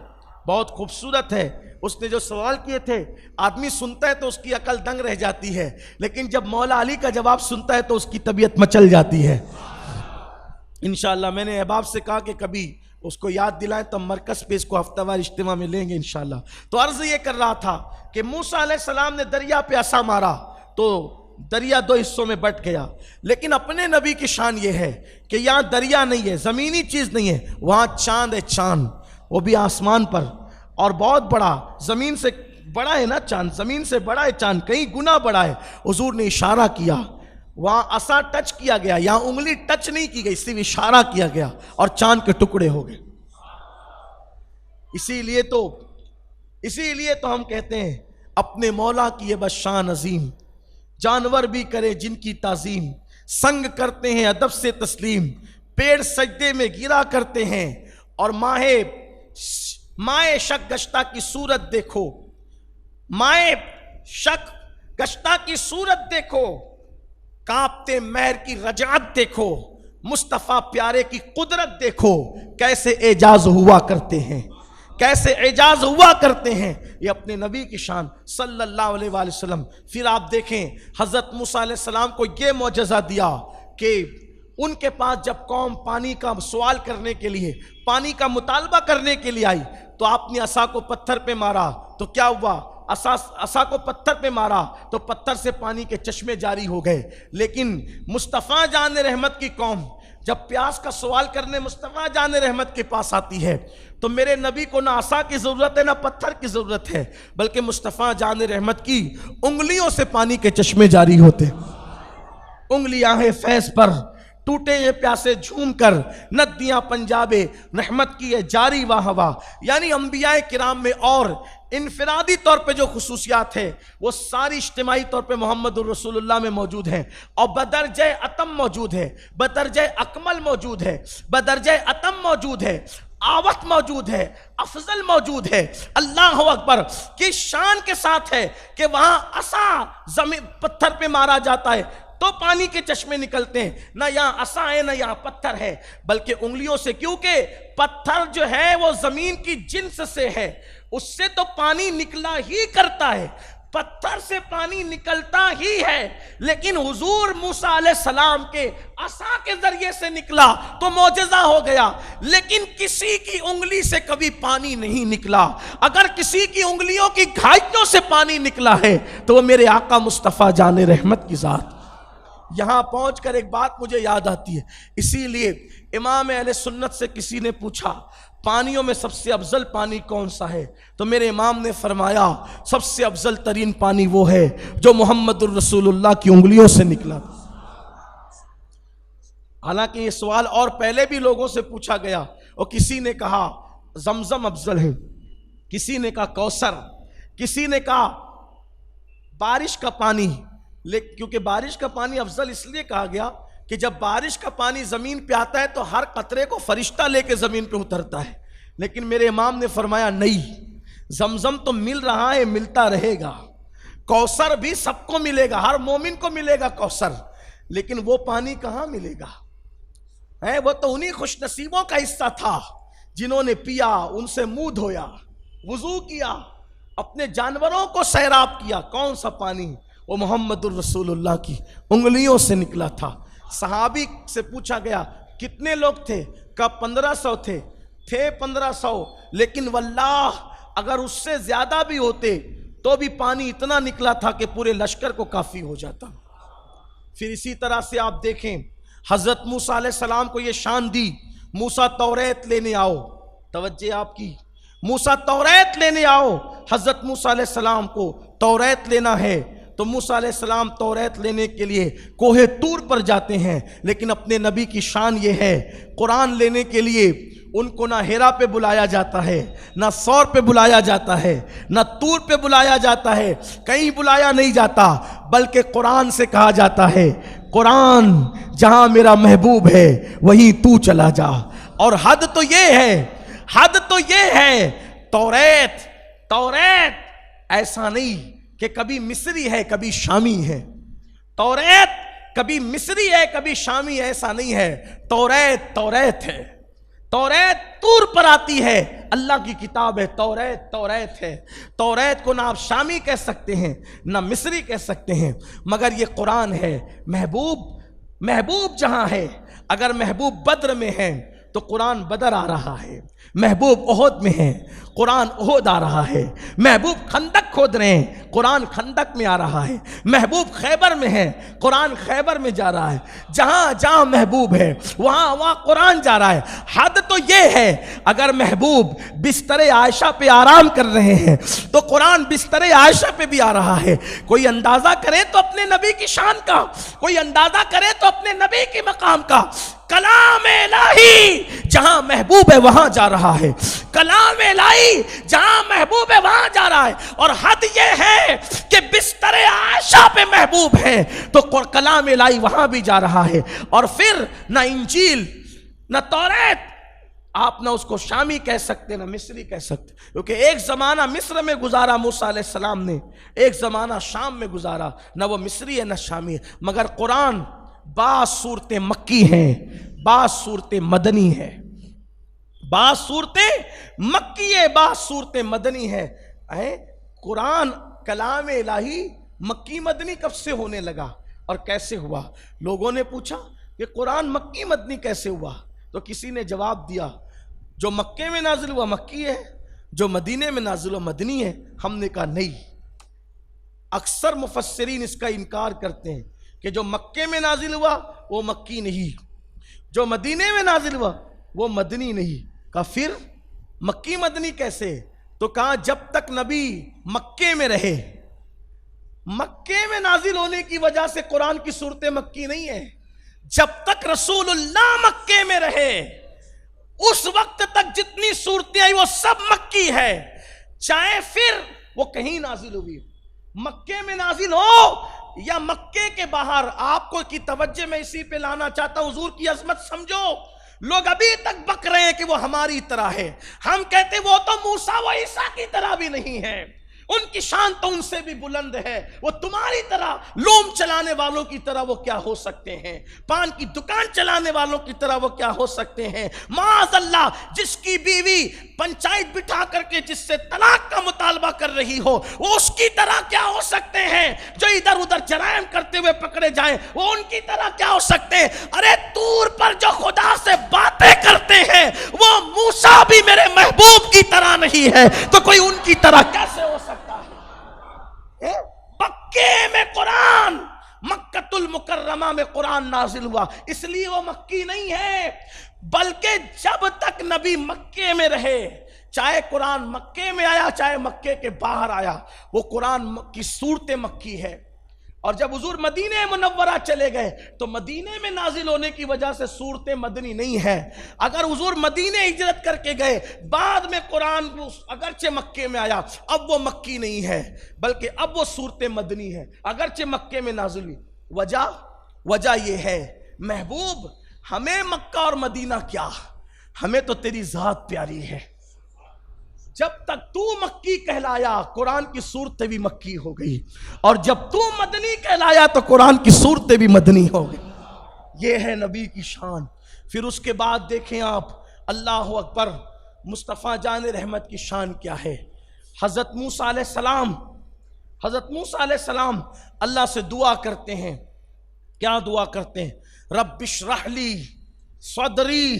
بہت خوبصورت ہے. اس نے جو سوال کیے تھے، آدمی سنتا ہے تو اس کی عقل دنگ رہ جاتی ہے، لیکن جب مولا علی کا جواب سنتا ہے تو اس کی طبیعت مچل جاتی ہے. انشاءاللہ میں نے احباب سے کہا کہ کبھی اس کو یاد دلائیں تو مرکز پہ اس کو ہفتہ وار اجتماع میں لیں گے انشاءاللہ. تو عرض یہ کر رہا تھا کہ موسیٰ علیہ السلام نے دریا پہ عصا مارا تو دریا دو حصوں میں بٹ گیا، لیکن اپنے نبی کی شان یہ ہے کہ یہاں دریا نہیں ہے، زمینی چیز نہیں ہے، وہاں چاند ہے، چاند، وہ بھی آسمان پر، اور بہت بڑا، زمین سے بڑا ہے نا چاند، زمین سے بڑا ہے چاند، کئی گنا بڑا ہے۔ حضور نے اشارہ کیا، وہاں عصا ٹچ کیا گیا، یہاں انگلی ٹچ نہیں کی گئی، صرف اشارہ کیا گیا اور چاند کے ٹکڑے ہو گئے۔ اسی لیے تو ہم کہتے ہیں اپنے مولا کی یہ بس شان عظیم، جانور بھی کرے جن کی تعظیم، سنگ کرتے ہیں ادب سے تسلیم، پیڑ سجدے میں گرا کرتے ہیں، اور مائے شک گشتہ کی صورت دیکھو، مائے شک گشتہ کی صورت دیکھو، کانپتے مہر کی رجعت دیکھو، مصطفیٰ پیارے کی قدرت دیکھو، کیسے اعجاز ہوا کرتے ہیں، کیسے اعجاز ہوا کرتے ہیں۔ یہ اپنے نبی کی شان صلی اللہ علیہ وآلہ وسلم۔ پھر آپ دیکھیں حضرت موسیٰ علیہ السلام کو یہ معجزہ دیا کہ ان کے پاس جب قوم پانی کا سوال کرنے کے لیے، پانی کا مطالبہ کرنے کے لیے آئی، تو آپ نے عصا کو پتھر پہ مارا تو کیا ہوا؟ عصا کو پتھر پہ مارا تو پتھر سے پانی کے چشمے جاری ہو گئے۔ لیکن مصطفیٰ جان رحمت کی قوم جب پیاس کا سوال کرنے مصطفیٰ جان رحمت کے پاس آتی ہے تو میرے نبی کو نہ عصا کی ضرورت ہے نہ پتھر کی ضرورت ہے، بلکہ مصطفیٰ جان رحمت کی انگلیوں سے پانی کے چشمے جاری ہوتے۔ انگلیاں ہیں فیض پر، ٹوٹے ہیں پیاسے جھوم کر، ندیاں پنجابے رحمت کی ہے جاری واہ ہوا۔ یعنی انبیاء کرام میں اور انفرادی طور پہ جو خصوصیات ہیں وہ ساری اجتماعی طور پہ محمد الرسول اللہ میں موجود ہیں، اور بدرجہ اتم موجود ہے، بدرجہ اکمل موجود ہے، بدرجہ اتم موجود ہے، آوت موجود ہے، افضل موجود ہے۔ اللہ اکبر کی شان کے ساتھ ہے کہ وہاں عصا زمین پتھر پہ مارا جاتا ہے تو پانی کے چشمے نکلتے ہیں، نہ یہاں عصا ہے نہ یہاں پتھر ہے، بلکہ انگلیوں سے، کیونکہ پتھر جو ہے وہ زمین کی جنس سے ہے، اس سے تو پانی نکلا ہی کرتا ہے، پتھر سے پانی نکلتا ہی ہے، لیکن حضور موسیٰ علیہ السلام کے عصا کے ذریعے سے نکلا تو معجزہ ہو گیا۔ لیکن کسی کی انگلی سے کبھی پانی نہیں نکلا۔ اگر کسی کی انگلیوں کی گھائیوں سے پانی نکلا ہے تو وہ میرے آقا مصطفیٰ جان رحمت کی ذات۔ یہاں پہنچ کر ایک بات مجھے یاد آتی ہے، اسی لیے امام اہل سنت سے کسی نے پوچھا پانیوں میں سب سے افضل پانی کون سا ہے، تو میرے امام نے فرمایا سب سے افضل ترین پانی وہ ہے جو محمد الرسول اللہ کی انگلیوں سے نکلا۔ حالانکہ یہ سوال اور پہلے بھی لوگوں سے پوچھا گیا، اور کسی نے کہا زمزم افضل ہے، کسی نے کہا کوثر، کسی نے کہا بارش کا پانی، کیونکہ بارش کا پانی افضل اس لیے کہا گیا کہ جب بارش کا پانی زمین پہ آتا ہے تو ہر قطرے کو فرشتہ لے کے زمین پہ اترتا ہے، لیکن میرے امام نے فرمایا نہیں، زمزم تو مل رہا ہے، ملتا رہے گا، کوثر بھی سب کو ملے گا، ہر مومن کو ملے گا کوثر، لیکن وہ پانی کہاں ملے گا؟ وہ تو انہی خوش نصیبوں کا حصہ تھا جنہوں نے پیا، ان سے منہ دھویا، وضو کیا، اپنے جانوروں کو سیراب کیا۔ کون سا پانی؟ وہ محمد الرسول اللہ کی انگلیوں سے نکلا تھا۔ صحابی سے پوچھا گیا کتنے لوگ تھے؟ کہا 1500 تھے 1500، لیکن واللہ اگر اس سے زیادہ بھی ہوتے تو بھی پانی اتنا نکلا تھا کہ پورے لشکر کو کافی ہو جاتا۔ پھر اسی طرح سے آپ دیکھیں حضرت موسیٰ علیہ السلام کو یہ شان دی، موسیٰ توریت لینے آؤ، توجہ آپ کی، موسیٰ توریت لینے آؤ، حضرت موسیٰ علیہ السلام کو توریت لینا ہے تو موسیٰ علیہ السلام توریت لینے کے لیے کوہ طور پر جاتے ہیں، لیکن اپنے نبی کی شان یہ ہے قرآن لینے کے لیے ان کو نہ ہیرا پہ بلایا جاتا ہے، نہ سور پہ بلایا جاتا ہے، نہ طور پہ بلایا جاتا ہے، کہیں بلایا نہیں جاتا، بلکہ قرآن سے کہا جاتا ہے قرآن جہاں میرا محبوب ہے وہیں تو چلا جا۔ اور حد تو یہ ہے توریت ایسا نہیں کہ کبھی مصری ہے کبھی شامی ہے، توریت کبھی مصری ہے کبھی شامی، ایسا نہیں ہے، توریت ہے، توریت طور پر آتی ہے، اللہ کی کتاب ہے، توریت ہے۔ توریت کو نہ آپ شامی کہہ سکتے ہیں نہ مصری کہہ سکتے ہیں، مگر یہ قرآن ہے۔ محبوب جہاں ہے، اگر محبوب بدر میں ہے تو قرآن بدر آ رہا ہے، محبوب احد میں ہے، قرآن احد آ رہا ہے، محبوب خندق کھود رہے ہیں، قرآن خندق میں آ رہا ہے، محبوب خیبر میں ہے، قرآن خیبر میں جا رہا ہے، جہاں جہاں محبوب ہے وہاں قرآن جا رہا ہے۔ حد تو یہ ہے اگر محبوب بستر عائشہ پہ آرام کر رہے ہیں تو قرآن بستر عائشہ پہ بھی آ رہا ہے۔ کوئی اندازہ کرے تو اپنے نبی کی شان کا، کوئی اندازہ کرے تو اپنے نبی کی مقام کا۔ کلام الہی جہاں محبوب ہے وہاں جا رہا ہے، کلام الہی جہاں محبوب ہے وہاں جا رہا ہے۔ اور حد یہ ہے کہ بستر عائشہ پہ محبوب ہے تو کلام الہی وہاں بھی جا رہا ہے۔ اور پھر نہ انجیل نہ توریت، آپ نہ اس کو شامی کہہ سکتے نہ مصری کہہ سکتے، کیونکہ ایک زمانہ مصر میں گزارا موسیٰ علیہ السلام نے، ایک زمانہ شام میں گزارا، نہ وہ مصری ہے نہ شامی ہے۔ مگر قرآن بعض صورتیں مکی ہیں، بعض صورتیں مدنی ہیں، بعض صورتیں مکی ہے، بعض صورتیں مدنی ہے۔ قرآن کلام الہی مکی مدنی کب سے ہونے لگا اور کیسے ہوا؟ لوگوں نے پوچھا کہ قرآن مکی مدنی کیسے ہوا؟ تو کسی نے جواب دیا جو مکے میں نازل ہوا مکی ہے، جو مدینے میں نازل ہوا مدنی ہے۔ ہم نے کہا نہیں، اکثر مفسرین اس کا انکار کرتے ہیں کہ جو مکے میں نازل ہوا وہ مکی نہیں، جو مدینے میں نازل ہوا وہ مدنی نہیں۔ کہا پھر مکی مدنی کیسے؟ تو کہا جب تک نبی مکے میں رہے، مکے میں نازل ہونے کی وجہ سے قرآن کی صورتیں مکی نہیں ہیں، جب تک رسول اللہ مکے میں رہے اس وقت تک جتنی صورتیں آئی وہ سب مکی ہے، چاہے پھر وہ کہیں نازل ہوئی، مکے میں نازل ہو یا مکے کے باہر۔ آپ کو کی توجہ میں اسی پہ لانا چاہتا ہوں، حضور کی عظمت سمجھو۔ لوگ ابھی تک بک رہے ہیں کہ وہ ہماری طرح ہے، ہم کہتے وہ تو موسیٰ و عیسیٰ کی طرح بھی نہیں ہے، ان کی شان تو ان سے بھی بلند ہے، وہ تمہاری طرح لوم چلانے والوں کی طرح وہ کیا ہو سکتے ہیں، پان کی دکان چلانے والوں کی طرح وہ کیا ہو سکتے ہیں۔ معاذ اللہ، جس کی بیوی پنچایت بٹھا کر کے جس سے طلاق کا مطالبہ کر رہی ہو وہ اس کی طرح کیا ہو سکتے ہیں، جو ادھر ادھر جرائم کرتے ہوئے پکڑے جائیں وہ ان کی طرح کیا ہو سکتے ہیں۔ ارے طور پر جو خدا سے باتیں کرتے ہیں وہ موسیٰ بھی میرے محبوب کی طرح نہیں ہے تو کوئی ان کی طرح کیسے ہو سکتا ہے؟ مکے میں قرآن، مکۃ المکرمہ میں قرآن نازل ہوا، اس لیے وہ مکی نہیں ہے، بلکہ جب تک نبی مکے میں رہے، چاہے قرآن مکے میں آیا چاہے مکے کے باہر آیا، وہ قرآن کی صورتیں مکی ہے۔ اور جب حضور مدینہ منورہ چلے گئے تو مدینہ میں نازل ہونے کی وجہ سے صورتیں مدنی نہیں ہے۔ اگر حضور مدینہ ہجرت کر کے گئے، بعد میں قرآن اگرچہ مکے میں آیا، اب وہ مکی نہیں ہے بلکہ اب وہ صورتیں مدنی ہے، اگرچہ مکے میں نازل ہوئی۔ وجہ یہ ہے محبوب، ہمیں مکہ اور مدینہ کیا، ہمیں تو تیری ذات پیاری ہے۔ جب تک تو مکی کہلایا قرآن کی صورتیں بھی مکی ہو گئی، اور جب تو مدنی کہلایا تو قرآن کی صورتیں بھی مدنی ہو گئی۔ یہ ہے نبی کی شان۔ پھر اس کے بعد دیکھیں آپ، اللہ اکبر، مصطفیٰ جان رحمت کی شان کیا ہے۔ حضرت موسیٰ علیہ السلام اللہ سے دعا کرتے ہیں، کیا دعا کرتے ہیں؟ رب اشرح لی صدری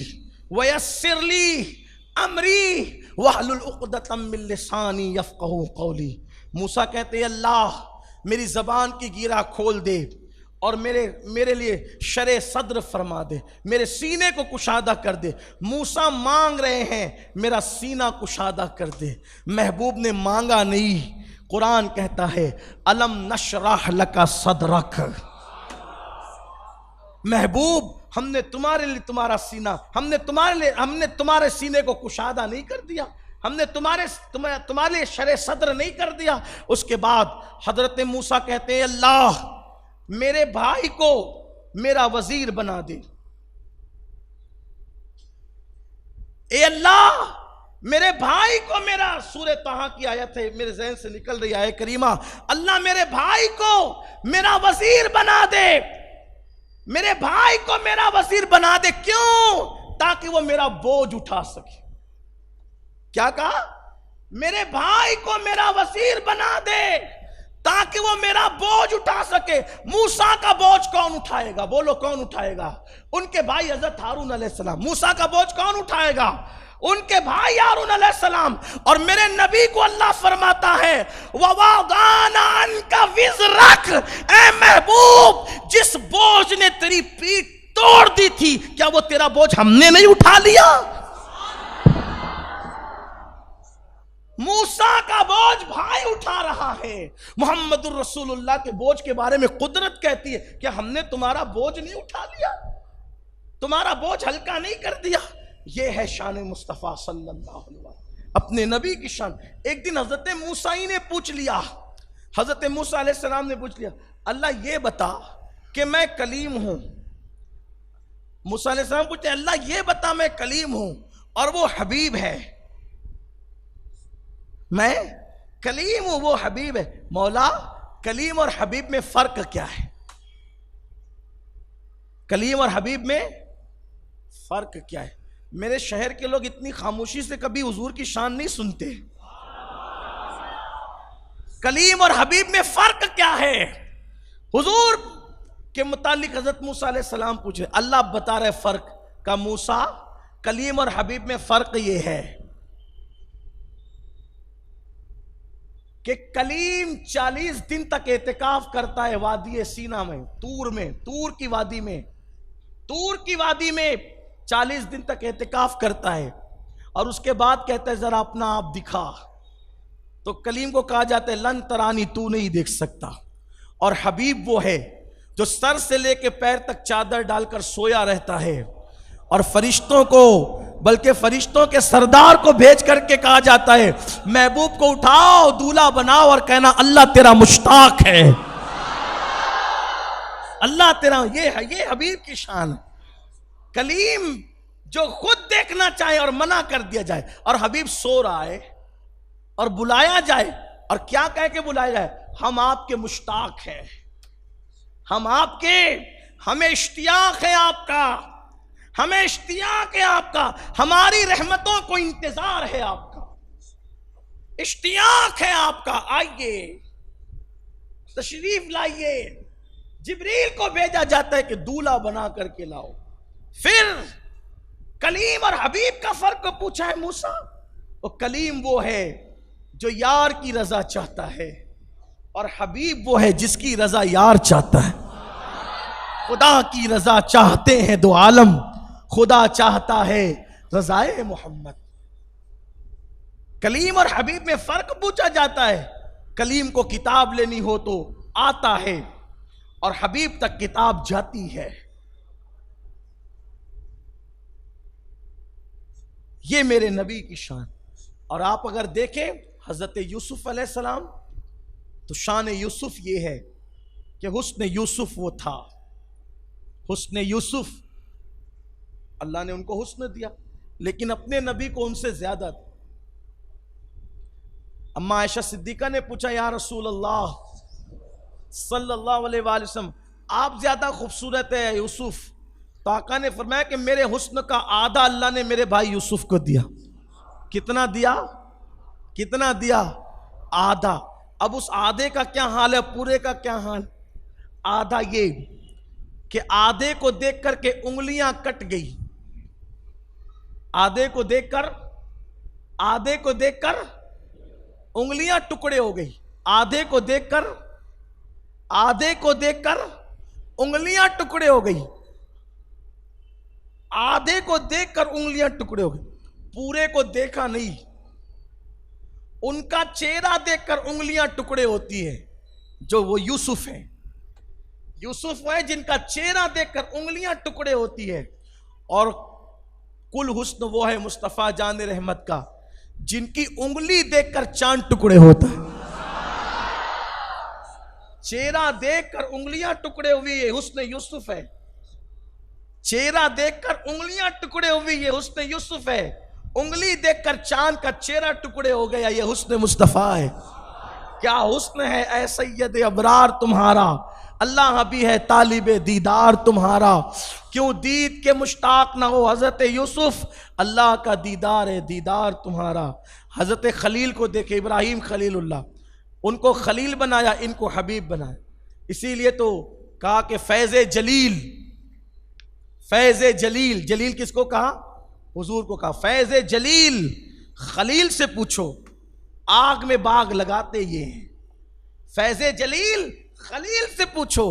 ویسر لی امری واحلل عقدۃ من لسانی یفقہوا قولی۔ موسیٰ کہتے ہیں اللہ میری زبان کی گیرا کھول دے اور میرے لیے شرح صدر فرما دے، میرے سینے کو کشادہ کر دے۔ موسیٰ مانگ رہے ہیں میرا سینہ کشادہ کر دے، محبوب نے مانگا نہیں۔ قرآن کہتا ہے الم نشرح لک صدرک، محبوب ہم نے تمہارے لیے تمہارا سینہ، ہم نے تمہارے سینے کو کشادہ نہیں کر دیا، ہم نے تمہارے لیے شرح صدر نہیں کر دیا۔ اس کے بعد حضرت موسیٰ کہتے ہیں اللہ میرے بھائی کو میرا وزیر بنا دے، اے اللہ میرے بھائی کو میرا، سورہ طٰہٰ کی آیت ہے میرے ذہن سے نکل رہی آیت کریمہ، اللہ میرے بھائی کو میرا وزیر بنا دے، میرے بھائی کو میرا وزیر بنا دے۔ کیوں؟ تاکہ وہ میرا بوجھ اٹھا سکے۔ کیا کہا؟ میرے بھائی کو میرا وزیر بنا دے تاکہ وہ میرا بوجھ اٹھا سکے۔ موسیٰ کا بوجھ کون اٹھائے گا؟ بولو کون اٹھائے گا؟ ان کے بھائی حضرت ہارون علیہ السلام۔ موسیٰ کا بوجھ کون اٹھائے گا؟ ان کے بھائی ہارون علیہ السلام، اور میرے نبی کو اللہ فرماتا ہے وَوَضَعْنَا عَنْكَ وِزْرَكَ، اے محبوب جس بوجھ نے تیری پیٹھ توڑ دی تھی، کیا وہ تیرا بوجھ ہم نے نہیں اٹھا لیا؟ موسیٰ کا بوجھ بھائی اٹھا رہا ہے۔ محمد الرسول اللہ کے بوجھ کے بارے میں قدرت کہتی ہے کہ ہم نے تمہارا بوجھ نہیں اٹھا لیا، تمہارا بوجھ ہلکا نہیں کر دیا۔ یہ ہے شان مصطفیٰ صلی اللہ علیہ وسلم، اپنے نبی کی شان۔ ایک دن حضرت موسیٰ نے پوچھ لیا، حضرت موسیٰ علیہ السلام نے پوچھ لیا، اللہ یہ بتا کہ میں کلیم ہوں۔ موسیٰ علیہ السلام پوچھتے ہیں اللہ یہ بتا میں کلیم ہوں اور وہ حبیب ہے، میں کلیم ہوں وہ حبیب ہے، مولا کلیم اور حبیب میں فرق کیا ہے؟ کلیم اور حبیب میں فرق کیا ہے؟ میرے شہر کے لوگ اتنی خاموشی سے کبھی حضور کی شان نہیں سنتے۔ کلیم اور حبیب میں فرق کیا ہے؟ حضور کے متعلق حضرت موسیٰ علیہ السلام پوچھے، اللہ بتا رہے فرق کا موسیٰ کلیم اور حبیب میں فرق یہ ہے کہ کلیم 40 دن تک اعتکاف کرتا ہے وادی سینا میں، تور کی وادی میں 40 دن تک اعتکاف کرتا ہے، اور اس کے بعد کہتا ہے ذرا اپنا آپ دکھا، تو کلیم کو کہا جاتا ہے لن ترانی، تو نہیں دیکھ سکتا، اور حبیب وہ ہے جو سر سے لے کے پیر تک چادر ڈال کر سویا رہتا ہے، اور فرشتوں کو بلکہ فرشتوں کے سردار کو بھیج کر کے کہا جاتا ہے محبوب کو اٹھاؤ دولہا بناؤ اور کہنا اللہ تیرا مشتاق ہے، اللہ تیرا۔ یہ حبیب کی شان ہے۔ کلیم جو خود دیکھنا چاہے اور منع کر دیا جائے، اور حبیب سو رہا ہے اور بلایا جائے، اور کیا کہہ کے بلایا جائے؟ ہم آپ کے مشتاق ہیں، ہمیں اشتیاق ہے آپ کا، ہمیں اشتیاق ہے آپ کا، ہماری رحمتوں کو انتظار ہے آپ کا، اشتیاق ہے آپ کا، آئیے تشریف لائیے۔ جبریل کو بھیجا جاتا ہے کہ دولہا بنا کر کے لاؤ۔ پھر کلیم اور حبیب کا فرق پوچھا ہے موسیٰ، وہ کلیم وہ ہے جو یار کی رضا چاہتا ہے، اور حبیب وہ ہے جس کی رضا یار چاہتا ہے۔ خدا کی رضا چاہتے ہیں دو عالم، خدا چاہتا ہے رضائے محمد۔ کلیم اور حبیب میں فرق پوچھا جاتا ہے۔ کلیم کو کتاب لینی ہو تو آتا ہے، اور حبیب تک کتاب جاتی ہے۔ یہ میرے نبی کی شان۔ اور آپ اگر دیکھیں حضرت یوسف علیہ السلام، تو شان یوسف یہ ہے کہ حسن یوسف وہ تھا، حسن یوسف اللہ نے ان کو حسن دیا، لیکن اپنے نبی کو ان سے زیادہ تھا۔ اما عائشہ صدیقہ نے پوچھا یا رسول اللہ صلی اللہ علیہ وآلہ وسلم آپ زیادہ خوبصورت ہے یوسف؟ تو آقا نے فرمایا کہ میرے حسن کا آدھا اللہ نے میرے بھائی یوسف کو دیا۔ کتنا دیا؟ آدھا۔ اب اس آدھے کا کیا حال ہے، پورے کا کیا حال؟ آدھا یہ کہ آدھے کو دیکھ کر کے انگلیاں کٹ گئی، آدھے کو دیکھ کر انگلیاں ٹکڑے ہو گئی، آدھے کو دیکھ کر انگلیاں ٹکڑے ہو گئی، آدھے کو دیکھ کر انگلیاں ٹکڑے ہو گئی، پورے کو دیکھا نہیں۔ ان کا چہرہ دیکھ کر انگلیاں ٹکڑے ہوتی ہیں، جو وہ یوسف ہیں، یوسف ہے جن کا چہرہ دیکھ کر انگلیاں ٹکڑے ہوتی ہے۔ اور کل حسن وہ ہے مصطفیٰ جان رحمت کا جن کی انگلی دیکھ کر چاند ٹکڑے ہوتا ہے۔ چہرہ دیکھ کر انگلیاں ٹکڑے ہوئی یہ حسن یوسف ہے، چہرہ دیکھ کر انگلیاں ٹکڑے ہوئی یہ حسن یوسف ہے، انگلی دیکھ کر چاند کا چہرہ ٹکڑے ہو گیا یہ حسن مصطفیٰ ہے۔ کیا حسن ہے اے سید ابرار تمہارا، اللہ بھی ہے طالب دیدار تمہارا، کیوں دید کے مشتاق نہ ہو حضرت یوسف، اللہ کا دیدار ہے دیدار تمہارا۔ حضرت خلیل کو دیکھے، ابراہیم خلیل اللہ، ان کو خلیل بنایا، ان کو حبیب بنایا۔ اسی لیے تو کہا کہ فیض جلیل، جلیل کس کو کہا؟ حضور کو کہا فیض جلیل خلیل سے پوچھو، آگ میں باغ لگاتے یہ ہیں. فیض جلیل خلیل سے پوچھو،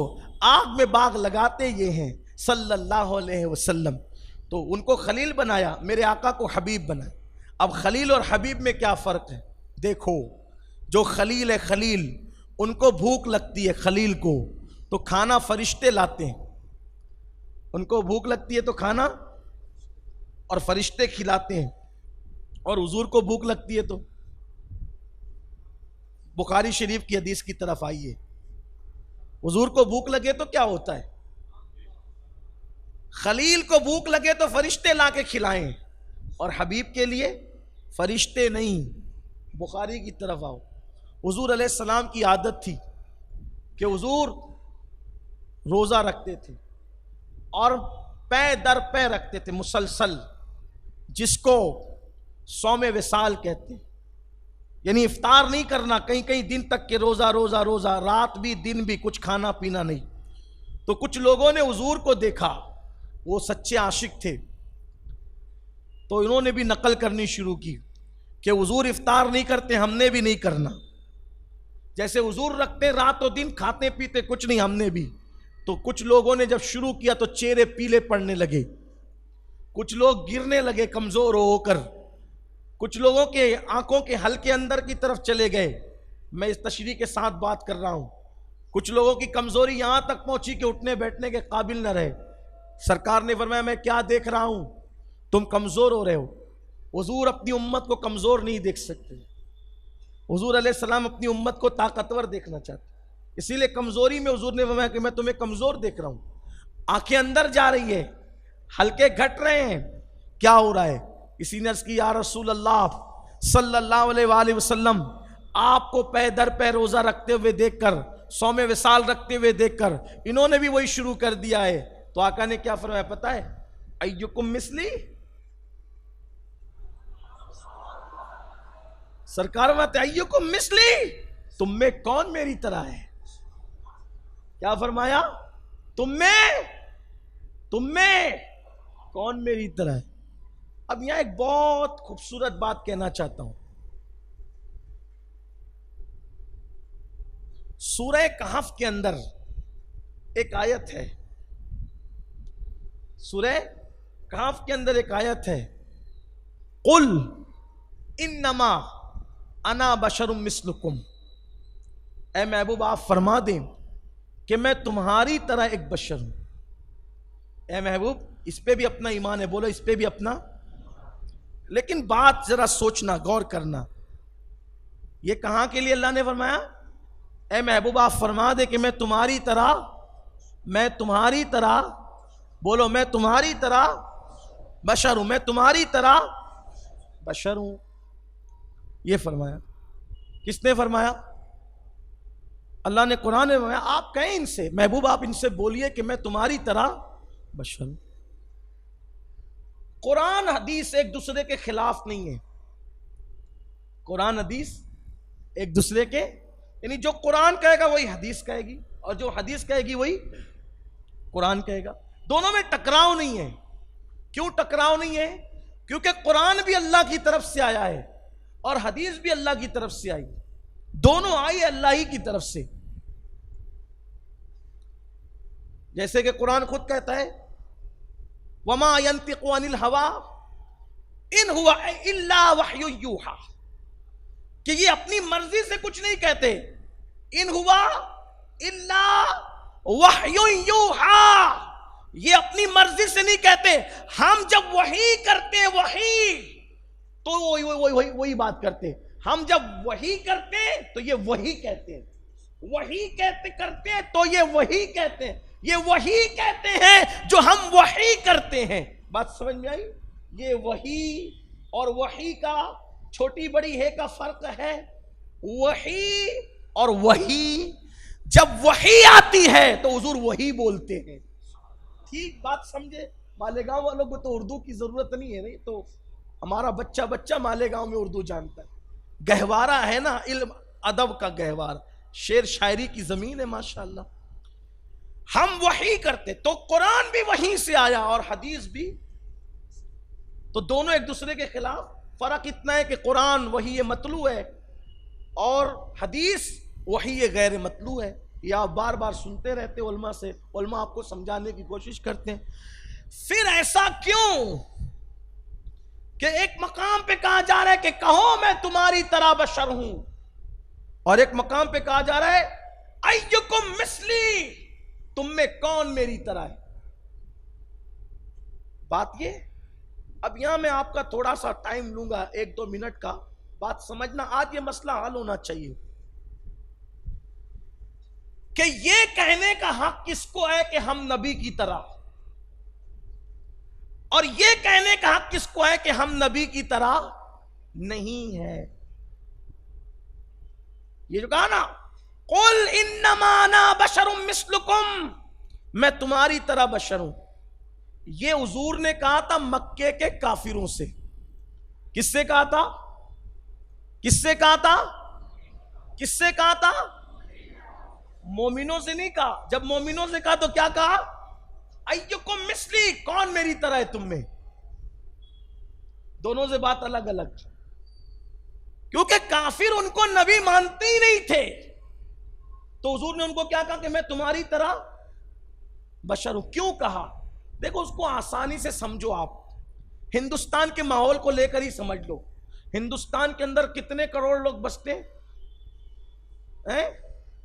آگ میں باغ لگاتے یہ ہیں صلی اللہ علیہ وسلم. تو ان کو خلیل بنایا، میرے آقا کو حبیب بنایا. اب خلیل اور حبیب میں کیا فرق ہے؟ دیکھو، جو خلیل ہے، خلیل ان کو بھوک لگتی ہے، خلیل کو تو کھانا فرشتے لاتے ہیں. ان کو بھوک لگتی ہے تو کھانا اور فرشتے کھلاتے ہیں. اور حضور کو بھوک لگتی ہے تو بخاری شریف کی حدیث کی طرف آئیے. حضور کو بھوک لگے تو کیا ہوتا ہے؟ خلیل کو بھوک لگے تو فرشتے لا کے کھلائیں، اور حبیب کے لیے فرشتے نہیں. بخاری کی طرف آؤ. حضور علیہ السلام کی عادت تھی کہ حضور روزہ رکھتے تھے اور پے در پے رکھتے تھے مسلسل، جس کو صوم وصال کہتے ہیں. یعنی افطار نہیں کرنا، کئی کئی دن تک کے روزہ روزہ روزہ، رات بھی دن بھی کچھ کھانا پینا نہیں. تو کچھ لوگوں نے حضور کو دیکھا، وہ سچے عاشق تھے، تو انہوں نے بھی نقل کرنی شروع کی کہ حضور افطار نہیں کرتے، ہم نے بھی نہیں کرنا. جیسے حضور رکھتے رات و دن، کھاتے پیتے کچھ نہیں، ہم نے بھی. تو کچھ لوگوں نے جب شروع کیا تو چہرے پیلے پڑنے لگے، کچھ لوگ گرنے لگے کمزور ہو کر، کچھ لوگوں کے آنکھوں کے حلقے اندر کی طرف چلے گئے. میں اس تشریح کے ساتھ بات کر رہا ہوں. کچھ لوگوں کی کمزوری یہاں تک پہنچی کہ اٹھنے بیٹھنے کے قابل نہ رہے. سرکار نے فرمایا میں کیا دیکھ رہا ہوں، تم کمزور ہو رہے ہو. حضور اپنی امت کو کمزور نہیں دیکھ سکتے. حضور علیہ السلام اپنی امت کو طاقتور دیکھنا چاہتے. اسی لیے کمزوری میں حضور نے فرمایا کہ میں تمہیں کمزور دیکھ رہا ہوں. آنکھیں اندر جا رہی ہے، حلقے گھٹ رہے ہیں، کیا ہو رہا ہے؟ اسی نے عرض کی یا رسول اللہ صلی اللہ علیہ وآلہ وسلم، آپ کو پے در پے روزہ رکھتے ہوئے دیکھ کر، صوم وصال رکھتے ہوئے دیکھ کر انہوں نے بھی وہی شروع کر دیا ہے. تو آقا نے کیا فرمایا پتہ ہے؟ ایکم مثلی، سرکار فرماتے ایکم مثلی، تم میں کون میری طرح ہے؟ کیا فرمایا؟ تم میں کون میری طرح ہے؟ اب یہاں ایک بہت خوبصورت بات کہنا چاہتا ہوں. سورہ کہف کے اندر ایک آیت ہے، سورہ کہف کے اندر ایک آیت ہے، قل انما انا بشر مثلکم. اے محبوب آپ فرما دیں کہ میں تمہاری طرح ایک بشر ہوں. اے محبوب اس پہ بھی اپنا ایمان ہے، بولو اس پہ بھی اپنا. لیکن بات ذرا سوچنا، غور کرنا، یہ کہاں کے لیے اللہ نے فرمایا؟ اے محبوب آپ فرما دے کہ میں تمہاری طرح بولو میں تمہاری طرح بشر ہوں، میں تمہاری طرح بشر ہوں. یہ فرمایا. کس نے فرمایا؟ اللہ نے قرآن میں فرمایا. آپ کہیں ان سے، محبوب آپ ان سے بولیے کہ میں تمہاری طرح بشر ہوں. قرآن حدیث ایک دوسرے کے خلاف نہیں ہے. قرآن حدیث ایک دوسرے کے، یعنی جو قرآن کہے گا وہی حدیث کہے گی، اور جو حدیث کہے گی وہی قرآن کہے گا. دونوں میں ٹکراؤ نہیں ہے. کیوں ٹکراؤ نہیں ہے؟ کیونکہ قرآن بھی اللہ کی طرف سے آیا ہے اور حدیث بھی اللہ کی طرف سے آئی. دونوں آئی اللہ ہی کی طرف سے. جیسے کہ قرآن خود کہتا ہے وَمَا يَنْتِقُ عَنِ الْهَوَىٰ إِنْ هُوَ إِلَّا وَحْيٌ يُوحَىٰ، کہ یہ اپنی مرضی سے کچھ نہیں کہتے. إِنْ هُوَ إِلَّا وَحْيٌ يُوحَىٰ، یہ اپنی مرضی سے نہیں کہتے. ہم جب وحی کرتے وحی تو وہی بات کرتے. ہم جب وحی کرتے تو یہ وہی کہتے ہیں، وحی کرتے ہیں تو یہ وہی کہتے ہیں. یہ وہی کہتے ہیں جو ہم وحی کرتے ہیں. بات سمجھ میں آئی؟ یہ وحی اور وحی کا چھوٹی بڑی ہے کا فرق ہے. وحی اور وحی، جب وحی آتی ہے تو حضور وحی بولتے ہیں. ٹھیک بات سمجھے؟ مالیگاؤں والوں کو تو اردو کی ضرورت نہیں ہے، نہیں تو ہمارا بچہ مالیگاؤں میں اردو جانتا ہے. گہوارہ ہے نا، علم ادب کا گہوارہ، شعر شاعری کی زمین ہے ماشاءاللہ. ہم وحی کرتے تو قرآن بھی وحی سے آیا اور حدیث بھی. تو دونوں ایک دوسرے کے خلاف. فرق اتنا ہے کہ قرآن وحی مطلوع ہے اور حدیث وحی غیر مطلوع ہے. یہ آپ بار بار سنتے رہتے علماء سے, علماء آپ کو سمجھانے کی کوشش کرتے ہیں. پھر ایسا کیوں کہ ایک مقام پہ کہا جا رہا ہے کہ کہو میں تمہاری طرح بشر ہوں, اور ایک مقام پہ کہا جا رہا ہے ایکم مثلی, تم میں کون میری طرح ہے. بات یہ, اب یہاں میں آپ کا تھوڑا سا ٹائم لوں گا, 1-2 منٹ کا. بات سمجھنا, آج یہ مسئلہ حل ہونا چاہیے کہ یہ کہنے کا حق کس کو ہے کہ ہم نبی کی طرح, اور یہ کہنے کا حق کس کو ہے کہ ہم نبی کی طرح نہیں ہے. یہ جو کہا نا قل انما انا بشر مثلکم, میں تمہاری طرح بشر ہوں, یہ حضور نے کہا تھا مکے کے کافروں سے. کس سے کہا تھا؟ کس سے کہا تھا؟ کس سے کہا تھا؟ مومنوں سے نہیں کہا. جب مومنوں سے کہا تو کیا کہا؟ ایکم مثلی, کون میری طرح ہے تم میں. دونوں سے بات الگ الگ, کیونکہ کافر ان کو نبی مانتے ہی نہیں تھے. تو حضور نے ان کو کیا کہا کہ میں تمہاری طرح بشر ہوں. کیوں کہا؟ دیکھو اس کو آسانی سے سمجھو. آپ ہندوستان کے ماحول کو لے کر ہی سمجھ لو. ہندوستان کے اندر کتنے کروڑ لوگ بستے ہیں؟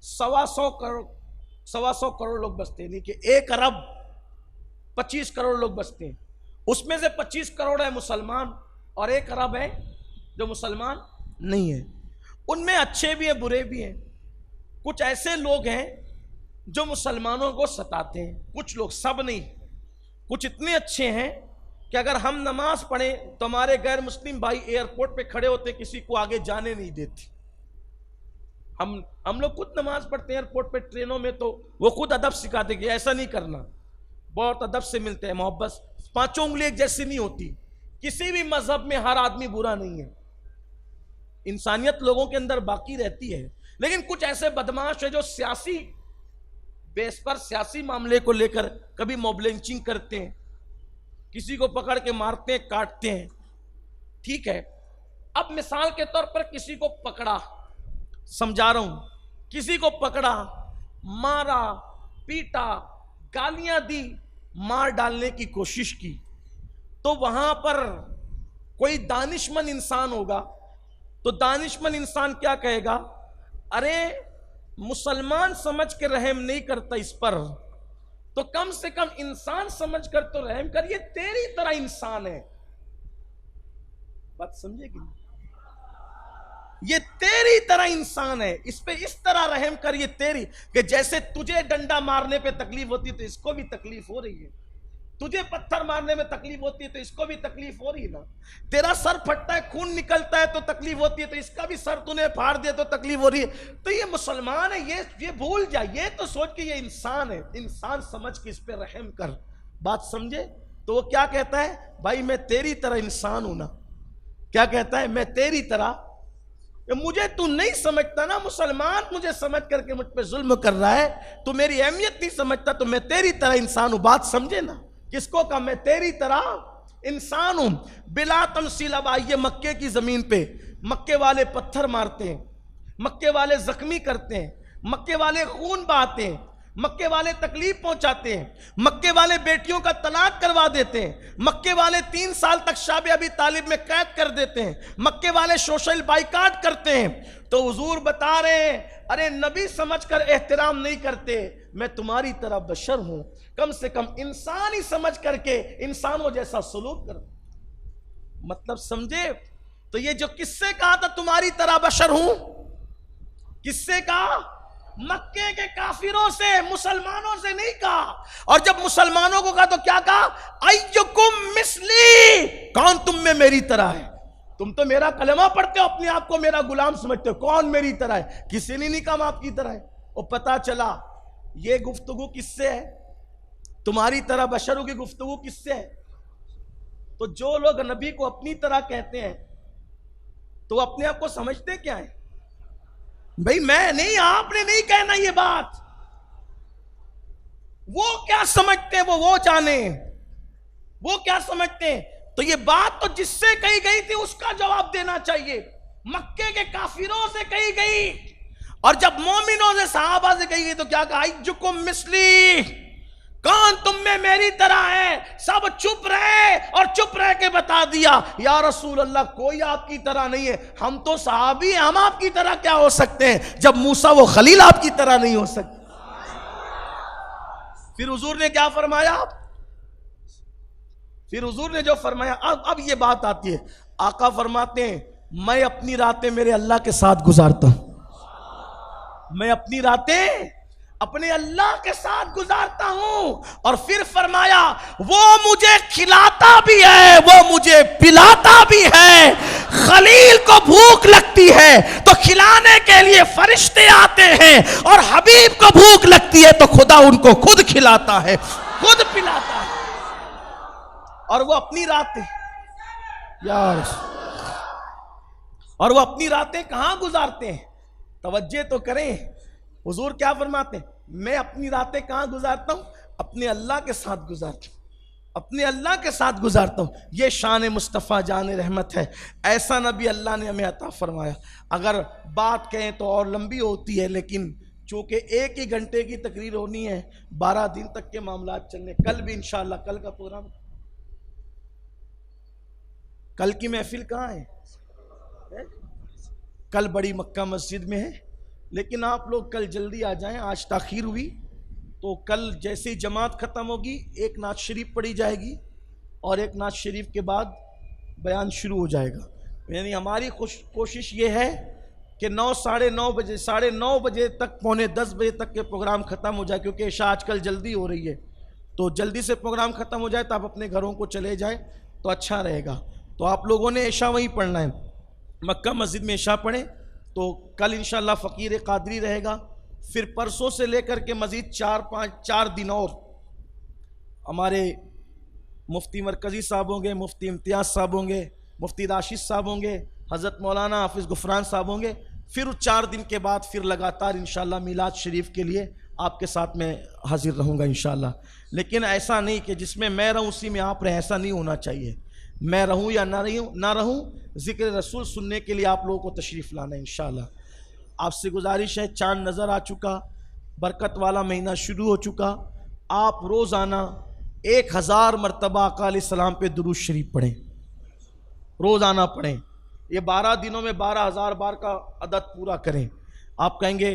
125 کروڑ, 125 کروڑ لوگ بستے ہیں, یعنی کہ 1 ارب 25 کروڑ لوگ بستے ہیں. اس میں سے 25 کروڑ ہے مسلمان اور 1 ارب ہے جو مسلمان نہیں ہے. ان میں اچھے بھی ہیں برے بھی ہیں. کچھ ایسے لوگ ہیں جو مسلمانوں کو ستاتے ہیں, کچھ لوگ, سب نہیں. کچھ اتنے اچھے ہیں کہ اگر ہم نماز پڑھیں تو ہمارے غیر مسلم بھائی ایئرپورٹ پہ کھڑے ہوتے, کسی کو آگے جانے نہیں دیتے. ہم لوگ خود نماز پڑھتے ہیں ایئرپورٹ پہ, ٹرینوں میں, تو وہ خود ادب سکھاتے کہ ایسا نہیں کرنا. بہت ادب سے ملتے ہیں, محبت, 5 انگلی ایک جیسی نہیں ہوتی. کسی بھی مذہب میں ہر آدمی برا نہیں ہے, انسانیت لوگوں کے اندر باقی رہتی ہے. لیکن کچھ ایسے بدماش ہیں جو سیاسی بیس پر, سیاسی معاملے کو لے کر کبھی موب لنچنگ کرتے ہیں, کسی کو پکڑ کے مارتے ہیں, کاٹتے ہیں. ٹھیک ہے, اب مثال کے طور پر کسی کو پکڑا, سمجھا رہا ہوں, کسی کو پکڑا, مارا, پیٹا, گالیاں دی, مار ڈالنے کی کوشش کی, تو وہاں پر کوئی دانشمند انسان ہوگا, تو دانشمند انسان کیا کہے گا؟ ارے مسلمان سمجھ کے رحم نہیں کرتا اس پر, تو کم سے کم انسان سمجھ کر تو رحم کر, یہ تیری طرح انسان ہے. بات سمجھے کہ نہیں؟ یہ تیری طرح انسان ہے, اس پہ اس طرح رحم کر, یہ تیری, کہ جیسے تجھے ڈنڈا مارنے پہ تکلیف ہوتی ہے تو اس کو بھی تکلیف ہو رہی ہے, تجھے پتھر مارنے میں تکلیف ہوتی ہے تو اس کو بھی تکلیف ہو رہی ہے نا. تیرا سر پھٹتا ہے, خون نکلتا ہے تو تکلیف ہوتی ہے, تو اس کا بھی سر تو نے پھاڑ دیا تو تکلیف ہو رہی ہے. تو یہ مسلمان ہے, یہ بھول جا, یہ تو سوچ کہ یہ انسان ہے, انسان سمجھ کے اس پہ رحم کر. بات سمجھے؟ تو وہ کیا کہتا ہے؟ بھائی میں تیری طرح انسان ہوں نا. کیا کہتا ہے؟ میں تیری طرح, مجھے تو نہیں سمجھتا نا, مسلمان مجھے سمجھ کر کے مجھ پہ ظلم کر رہا ہے, تو میری اہمیت نہیں سمجھتا, تو میں تیری طرح انسان ہوں. بات سمجھے نا؟ کس کو کہا میں تیری طرح انسان ہوں؟ بلا تمثیل. اب آئیے مکے کی زمین پہ, مکے والے پتھر مارتے ہیں, مکے والے زخمی کرتے ہیں, مکے والے خون بہاتے ہیں, مکے والے تکلیف پہنچاتے ہیں, مکے والے بیٹیوں کا طلاق کروا دیتے ہیں, مکے والے 3 سال تک شاب ابی طالب میں قید کر دیتے ہیں, مکے والے سوشل بائیکاٹ کرتے ہیں. تو حضور بتا رہے ہیں ارے نبی سمجھ کر احترام نہیں کرتے, میں تمہاری طرح بشر ہوں, کم سے کم انسان ہی سمجھ کر کے انسانوں جیسا سلوک کر. مطلب سمجھے؟ تو یہ جو کس سے کہا تھا تمہاری طرح بشر ہوں, کس سے کہا؟ مکے کے کافروں سے, مسلمانوں سے نہیں کہا. اور جب مسلمانوں کو کہا تو کیا کہا؟ ایکم مثلی, کون تم میں میری طرح ہے؟ تم تو میرا کلمہ پڑھتے ہو, اپنے آپ کو میرا غلام سمجھتے ہو, کون میری طرح ہے؟ کسی نے نہیں کہا ہم آپ کی طرح ہے. اور پتا چلا یہ گفتگو کس سے ہے؟ تمہاری طرح بشروں کی گفتگو کس سے ہے؟ تو جو لوگ نبی کو اپنی طرح کہتے ہیں تو وہ اپنے آپ کو سمجھتے کیا ہیں؟ بھئی میں نہیں, آپ نے نہیں کہنا یہ بات. وہ کیا سمجھتے ہیں وہ جانے, وہ کیا سمجھتے ہیں. تو یہ بات تو جس سے کہی گئی تھی اس کا جواب دینا چاہیے، مکے کے کافروں سے کہی گئی، اور جب مومنوں سے صحابہ سے کہی گئی تو کیا کہا؟ ایجکم مثلی، کون تم میں میری طرح ہے؟ سب چپ رہے اور چپ رہ کے بتا دیا یا رسول اللہ کوئی آپ کی طرح نہیں ہے، ہم تو صحابی ہیں، ہم آپ کی طرح کیا ہو سکتے ہیں جب موسیٰ و خلیل آپ کی طرح نہیں ہو سکتے؟ پھر حضور نے کیا فرمایا؟ پھر حضور نے جو فرمایا، اب یہ بات آتی ہے، آقا فرماتے ہیں میں اپنی راتیں میرے اللہ کے ساتھ گزارتا ہوں، میں اپنی راتیں اپنے اللہ کے ساتھ گزارتا ہوں، اور پھر فرمایا وہ مجھے کھلاتا بھی ہے وہ مجھے پلاتا بھی ہے، خلیل کو بھوک لگتی ہے تو کھلانے کے لیے فرشتے آتے ہیں، اور حبیب کو بھوک لگتی ہے تو خدا ان کو خود کھلاتا ہے، خود پلاتا ہے، اور وہ اپنی راتیں اور وہ اپنی راتیں کہاں گزارتے ہیں؟ توجہ تو کریں، حضور کیا فرماتے ہیں؟ میں اپنی راتیں کہاں گزارتا ہوں؟ اپنے اللہ کے ساتھ گزارتا ہوں، اپنے اللہ کے ساتھ گزارتا ہوں۔ یہ شان مصطفیٰ جان رحمت ہے، ایسا نبی اللہ نے ہمیں عطا فرمایا۔ اگر بات کہیں تو اور لمبی ہوتی ہے، لیکن چونکہ ایک ہی گھنٹے کی تقریر ہونی ہے، 12 دن تک کے معاملات چلنے، کل بھی انشاءاللہ، کل کا پروگرام، کل کی محفل کہاں ہے؟ کل بڑی مکہ مسجد میں ہے، لیکن آپ لوگ کل جلدی آ جائیں، آج تاخیر ہوئی تو کل جیسے ہی جماعت ختم ہوگی ایک نعت شریف پڑھی جائے گی، اور ایک نعت شریف کے بعد بیان شروع ہو جائے گا۔ یعنی ہماری کوشش یہ ہے کہ 9 ساڑھے 9 بجے 9:30 بجے تک، 9:45 بجے تک کے پروگرام ختم ہو جائے، کیونکہ عشاء آج کل جلدی ہو رہی ہے، تو جلدی سے پروگرام ختم ہو جائے تو آپ اپنے گھروں کو چلے جائیں تو اچھا رہے گا۔ تو آپ لوگوں نے عشاء وہیں پڑھنا ہے، مکہ مسجد میں عشاء پڑھیں۔ تو کل انشاءاللہ فقیر قادری رہے گا، پھر پرسوں سے لے کر کے مزید 4 دن اور ہمارے مفتی مرکزی صاحب ہوں گے، مفتی امتیاز صاحب ہوں گے، مفتی راشد صاحب ہوں گے، حضرت مولانا حافظ غفران صاحب ہوں گے، پھر 4 دن کے بعد پھر لگاتار انشاءاللہ میلاد شریف کے لیے آپ کے ساتھ میں حاضر رہوں گا انشاءاللہ۔ لیکن ایسا نہیں کہ جس میں رہوں اسی میں آپ رہیں، ایسا نہیں ہونا چاہیے۔ میں رہوں یا نہ رہوں، ذکر رسول سننے کے لیے آپ لوگوں کو تشریف لانا ہے انشاءاللہ۔ آپ سے گزارش ہے، چاند نظر آ چکا، برکت والا مہینہ شروع ہو چکا، آپ روزانہ 1000 مرتبہ آقا علیہ السلام پہ درود شریف پڑھیں، روزانہ پڑھیں۔ یہ 12 دنوں میں 12,000 بار کا عدد پورا کریں۔ آپ کہیں گے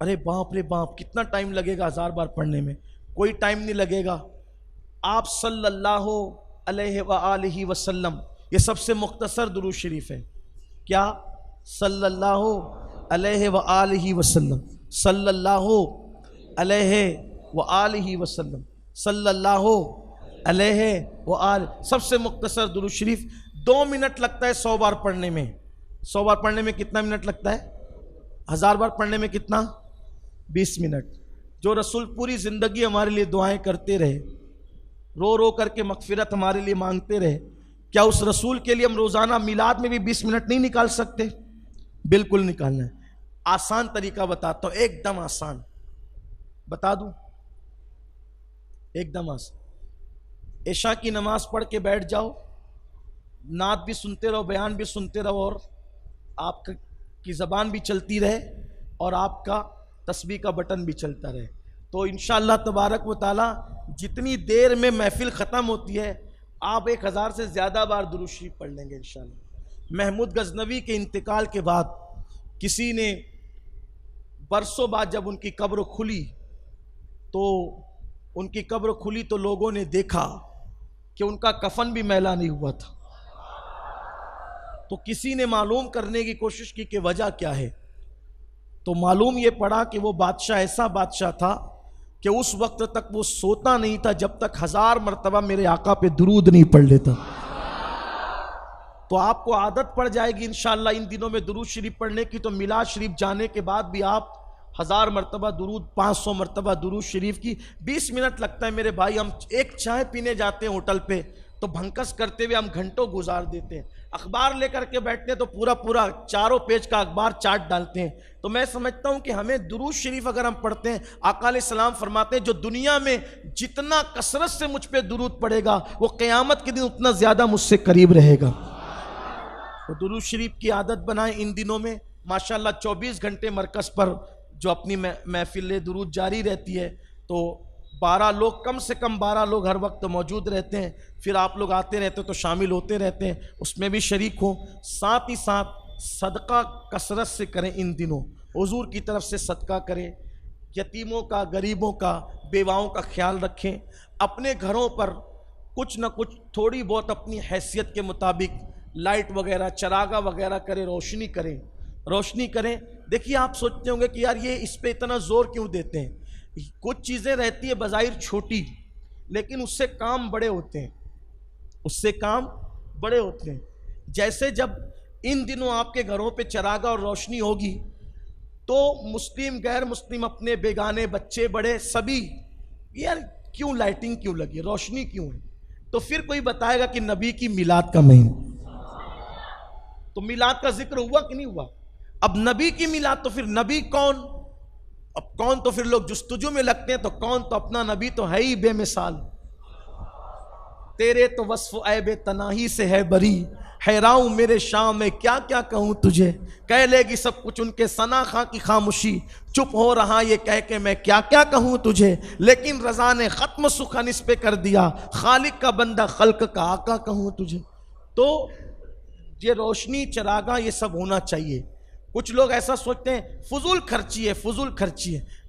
ارے باپ رے باپ، کتنا ٹائم لگے گا 1000 بار پڑھنے میں؟ کوئی ٹائم نہیں لگے گا۔ آپ صلی اللہ علیہ وآلہ وسلم، یہ سب سے مختصر درود شریف ہے۔ کیا؟ صلی اللہ علیہ وآلہ وسلم، صلی اللہ علیہ وآلہ وسلم، صلی اللہ علیہ وآلہ، سب سے مختصر درود شریف۔ 2 منٹ لگتا ہے 100 بار پڑھنے میں۔ 100 بار پڑھنے میں کتنا منٹ لگتا ہے؟ 1000 بار پڑھنے میں کتنا؟ 20 منٹ۔ جو رسول پوری زندگی ہمارے لیے دعائیں کرتے رہے، رو رو کر کے مغفرت ہمارے لیے مانگتے رہے، کیا اس رسول کے لیے ہم روزانہ میلاد میں بھی 20 منٹ نہیں نکال سکتے؟ بالکل نکالنا ہے۔ آسان طریقہ بتاتا ہوں، ایک دم آسان بتا دوں، ایک دم آسان۔ عشاء کی نماز پڑھ کے بیٹھ جاؤ، نعت بھی سنتے رہو، بیان بھی سنتے رہو، اور آپ کی زبان بھی چلتی رہے اور آپ کا تسبیح کا بٹن بھی چلتا رہے، تو انشاءاللہ تبارک و تعالی جتنی دیر میں محفل ختم ہوتی ہے آپ 1000 سے زیادہ بار درود شریف پڑھ لیں گے انشاءاللہ۔ محمود غزنوی کے انتقال کے بعد کسی نے برسوں بعد جب ان کی قبر کھلی تو لوگوں نے دیکھا کہ ان کا کفن بھی میلا نہیں ہوا تھا، تو کسی نے معلوم کرنے کی کوشش کی کہ وجہ کیا ہے، تو معلوم یہ پڑا کہ وہ بادشاہ ایسا بادشاہ تھا کہ اس وقت تک وہ سوتا نہیں تھا جب تک 1000 مرتبہ میرے آقا پہ درود نہیں پڑھ لیتا۔ تو آپ کو عادت پڑ جائے گی انشاءاللہ ان دنوں میں درود شریف پڑھنے کی، تو میلاد شریف جانے کے بعد بھی آپ 1000 مرتبہ درود، 500 مرتبہ درود شریف کی۔ 20 منٹ لگتا ہے میرے بھائی، ہم ایک چائے پینے جاتے ہیں ہوٹل پہ تو تو بھنکس کرتے ہوئے ہم گھنٹوں گزار دیتے ہیں. اخبار لے کر کے بیٹھتے ہیں تو پورا چاروں پیج کا اخبار چاٹ ڈالتے ہیں. تو میں سمجھتا ہوں کہ ہمیں درود شریف اگر ہم پڑھتے ہیں، آقا علیہ السلام فرماتے ہیں جو دنیا میں جتنا کثرت سے مجھ پہ درود پڑے گا وہ قیامت کے دن اتنا زیادہ مجھ سے قریب رہے گا. تو درود شریف کی عادت بنائیں ان دنوں میں. ماشاءاللہ 24 گھنٹے مرکز پر جو اپنی محفل درود جاری رہتی ہے، تو 12 لوگ، کم سے کم 12 لوگ ہر وقت موجود رہتے ہیں. پھر آپ لوگ آتے رہتے تو شامل ہوتے رہتے ہیں، اس میں بھی شریک ہوں. ساتھ ہی ساتھ صدقہ کثرت سے کریں ان دنوں. حضور کی طرف سے صدقہ کریں، یتیموں کا، غریبوں کا، بیواؤں کا خیال رکھیں. اپنے گھروں پر کچھ نہ کچھ تھوڑی بہت اپنی حیثیت کے مطابق لائٹ وغیرہ، چراغا وغیرہ کریں، روشنی کریں. دیکھیے آپ سوچتے ہوں گے کہ یار یہ اس پہ اتنا زور کیوں دیتے ہیں. کچھ چیزیں رہتی ہیں بظاہر چھوٹی، لیکن اس سے کام بڑے ہوتے ہیں. جیسے جب ان دنوں آپ کے گھروں پہ چراغا اور روشنی ہوگی تو مسلم غیر مسلم، اپنے بیگانے، بچے بڑے سبھی، یار کیوں لائٹنگ کیوں لگی، روشنی کیوں ہے. تو پھر کوئی بتائے گا کہ نبی کی میلاد کا مہینہ. تو میلاد کا ذکر ہوا کہ نہیں ہوا؟ اب نبی کی میلاد، تو پھر نبی کون؟ اب کون تو پھر لوگ جستجو میں لگتے ہیں. تو کون؟ تو اپنا نبی تو ہے ہی بے مثال. تیرے تو وصف عیب تناہی سے ہے بری، حیراں میرے شام میں کیا کیا کہوں تجھے. کہہ لے گی سب کچھ ان کے ثنا خاں کی خاموشی، چپ ہو رہا یہ کہہ کے میں کیا کیا کہوں تجھے. لیکن رضا نے ختم سخن اس پہ کر دیا، خالق کا بندہ خلق کا آقا کہوں تجھے. تو یہ روشنی، چراغاں، یہ سب ہونا چاہیے. کچھ لوگ ایسا سوچتے ہیں فضول خرچی ہے.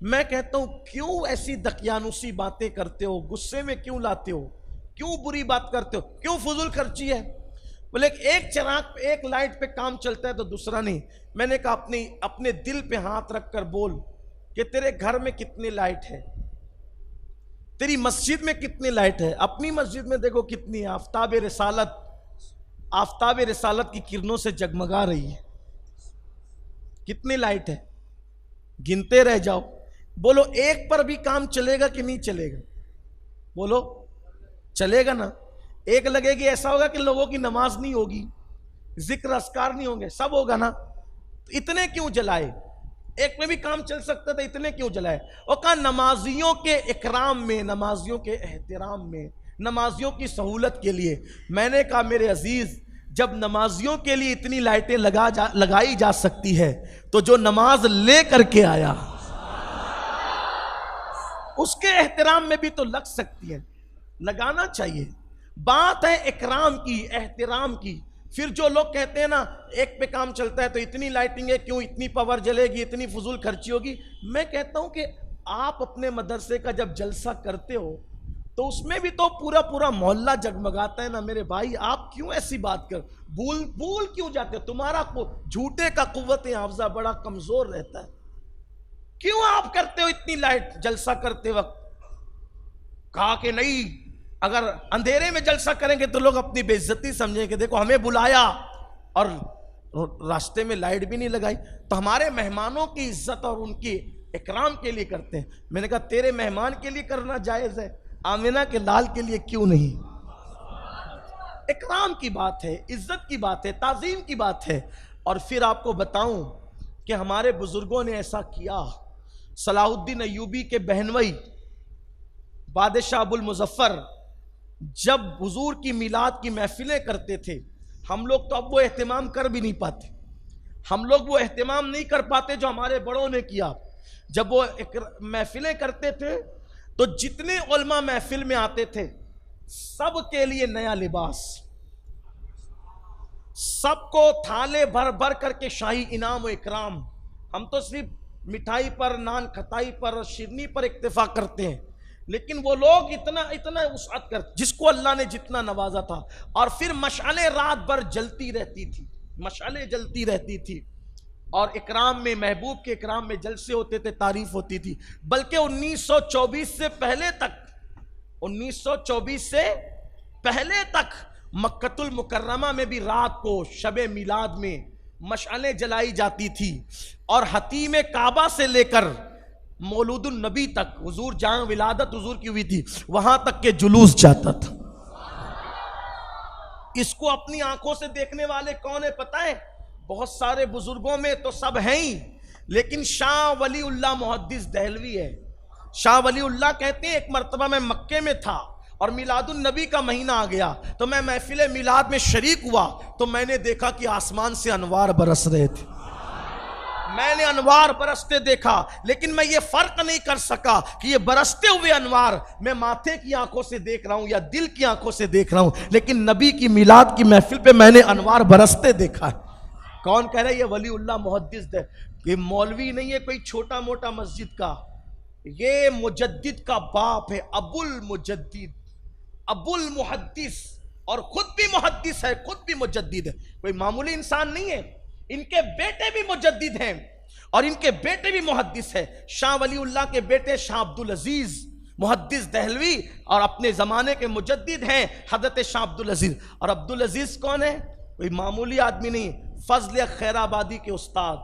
میں کہتا ہوں کیوں ایسی دقیانوسی باتیں کرتے ہو، غصے میں کیوں لاتے ہو، کیوں بری بات کرتے ہو، کیوں فضول خرچی ہے. بولے ایک چراغ پہ، ایک لائٹ پہ کام چلتا ہے تو دوسرا نہیں. میں نے کہا اپنے دل پہ ہاتھ رکھ کر بول کہ تیرے گھر میں کتنی لائٹ ہے، تیری مسجد میں کتنی لائٹ ہے. اپنی مسجد میں دیکھو کتنی ہے. آفتاب رسالت کی کرنوں سے جگمگا رہی ہے. کتنی لائٹ ہے، گنتے رہ جاؤ. بولو ایک پر بھی کام چلے گا کہ نہیں چلے گا؟ بولو چلے گا نا. ایک لگے گی، ایسا ہوگا کہ لوگوں کی نماز نہیں ہوگی، ذکر اذکار نہیں ہوں گے، سب ہوگا نا. تو اتنے کیوں جلائے؟ ایک میں بھی کام چل سکتا تھا، اتنے کیوں جلائے؟ اور کہا نمازیوں کے اکرام میں، نمازیوں کے احترام میں، نمازیوں کی سہولت کے لیے. میں نے کہا میرے عزیز، جب نمازیوں کے لیے اتنی لائٹیں لگائی جا سکتی ہے تو جو نماز لے کر کے آیا اس کے احترام میں بھی تو لگ سکتی ہے. لگانا چاہیے. بات ہے اکرام کی، احترام کی. پھر جو لوگ کہتے ہیں نا ایک پہ کام چلتا ہے تو اتنی لائٹنگ ہے، کیوں اتنی پاور جلے گی، اتنی فضول خرچی ہوگی. میں کہتا ہوں کہ آپ اپنے مدرسے کا جب جلسہ کرتے ہو تو اس میں بھی تو پورا محلہ جگمگاتا ہے نا میرے بھائی. آپ کیوں ایسی بات کر، بھول کیوں جاتے ہو؟ تمہارا جھوٹے کا قوت حافظہ بڑا کمزور رہتا ہے. کیوں آپ کرتے ہو اتنی لائٹ جلسہ کرتے وقت؟ کہا کہ نہیں، اگر اندھیرے میں جلسہ کریں گے تو لوگ اپنی بے عزتی سمجھیں گے. دیکھو ہمیں بلایا اور راستے میں لائٹ بھی نہیں لگائی. تو ہمارے مہمانوں کی عزت اور ان کی اکرام کے لیے کرتے ہیں. میں نے کہا تیرے مہمان کے لیے کرنا جائز ہے، آمینہ کے لال کے لیے کیوں نہیں؟ اکرام کی بات ہے، عزت کی بات ہے، تعظیم کی بات ہے. اور پھر آپ کو بتاؤں کہ ہمارے بزرگوں نے ایسا کیا. صلاح الدین ایوبی کے بہنوئی بادشاہ ابو المظفر جب حضور کی میلاد کی محفلیں کرتے تھے، ہم لوگ تو اب وہ اہتمام کر بھی نہیں پاتے. ہم لوگ وہ اہتمام نہیں کر پاتے جو ہمارے بڑوں نے کیا. جب وہ محفلیں کرتے تھے تو جتنے علماء محفل میں آتے تھے سب کے لیے نیا لباس، سب کو تھالے بھر کر کے شاہی انعام و اکرام. ہم تو صرف مٹھائی پر، نان کھتائی پر، شیرنی پر اکتفا کرتے ہیں، لیکن وہ لوگ اتنا وسعت کرتے جس کو اللہ نے جتنا نوازا تھا. اور پھر مشعلیں رات بھر جلتی رہتی تھی اور اکرام میں، محبوب کے اکرام میں جلسے ہوتے تھے، تعریف ہوتی تھی. بلکہ 1924 سے پہلے تک مکۃ المکرمہ میں بھی رات کو شب میلاد میں مشعلیں جلائی جاتی تھی. اور حتیم کعبہ سے لے کر مولود النبی تک، حضور جہاں ولادت حضور کی ہوئی تھی وہاں تک کے جلوس جاتا تھا. اس کو اپنی آنکھوں سے دیکھنے والے کون ہے پتہ ہے؟ بہت سارے بزرگوں میں تو سب ہیں ہی، لیکن شاہ ولی اللہ محدث دہلوی ہے۔ شاہ ولی اللہ کہتے ہیں ایک مرتبہ میں مکے میں تھا اور میلاد النبی کا مہینہ آ گیا، تو میں محفل میلاد میں شریک ہوا تو میں نے دیکھا کہ آسمان سے انوار برس رہے تھے، میں نے انوار برستے دیکھا، لیکن میں یہ فرق نہیں کر سکا کہ یہ برستے ہوئے انوار میں ماتھے کی آنکھوں سے دیکھ رہا ہوں یا دل کی آنکھوں سے دیکھ رہا ہوں، لیکن نبی کی میلاد کی محفل پہ میں نے انوار برستے دیکھا ہے۔ کون کہہ رہا ہے؟ یہ ولی اللہ محدث ہے، یہ مولوی نہیں ہے کوئی چھوٹا موٹا مسجد کا، یہ مجدد کا باپ ہے، ابو المجدد، ابو المحدث، اور خود بھی محدث ہے، خود بھی مجدد ہے، کوئی معمولی انسان نہیں ہے۔ ان کے بیٹے بھی مجدد ہیں اور ان کے بیٹے بھی محدث ہے۔ شاہ ولی اللہ کے بیٹے شاہ عبدالعزیز محدث دہلوی اور اپنے زمانے کے مجدد ہیں حضرت شاہ عبدالعزیز۔ اور عبدالعزیز کون ہے؟ کوئی معمولی آدمی نہیں، فضل خیر آبادی کے استاد۔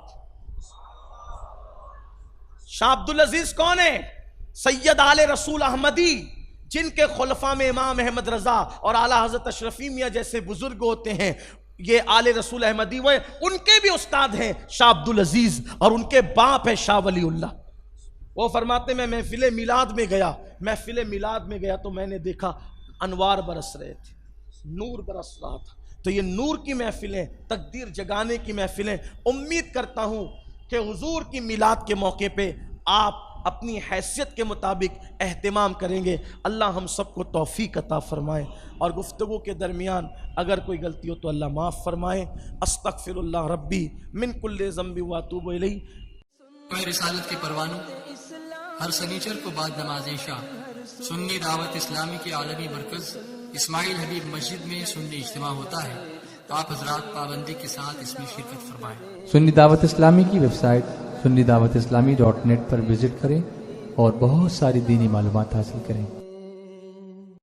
شاہ عبدالعزیز کون ہے؟ سید آل رسول احمدی، جن کے خلفاء میں امام احمد رضا اور اعلیٰ حضرت اشرفی میاں جیسے بزرگ ہوتے ہیں، یہ آل رسول احمدی وہ ان کے بھی استاد ہیں شاہ عبدالعزیز، اور ان کے باپ ہے شاہ ولی اللہ۔ وہ فرماتے میں محفل میلاد میں گیا تو میں نے دیکھا انوار برس رہے تھے، نور برس رہا تھا۔ تو یہ نور کی محفلیں، تقدیر جگانے کی محفلیں، امید کرتا ہوں کہ حضور کی میلاد کے موقع پہ آپ اپنی حیثیت کے مطابق اہتمام کریں گے۔ اللہ ہم سب کو توفیق عطا فرمائے، اور گفتگو کے درمیان اگر کوئی غلطی ہو تو اللہ معاف فرمائے۔ استغفر اللہ ربی من کل ذنب واتوب الیہ۔ کوئی رسالت کے پروانوں ہر سنیچر کو بعد نماز عشاء سنی دعوت اسلامی کے عالمی مرکز اسماعیل حبیب مسجد میں سنی اجتماع ہوتا ہے، تو آپ حضرات پابندی کے ساتھ اس میں شرکت فرمائیں۔ سنی دعوت اسلامی کی ویب سائٹ sunnidawatisllami.net پر وزٹ کریں اور بہت ساری دینی معلومات حاصل کریں۔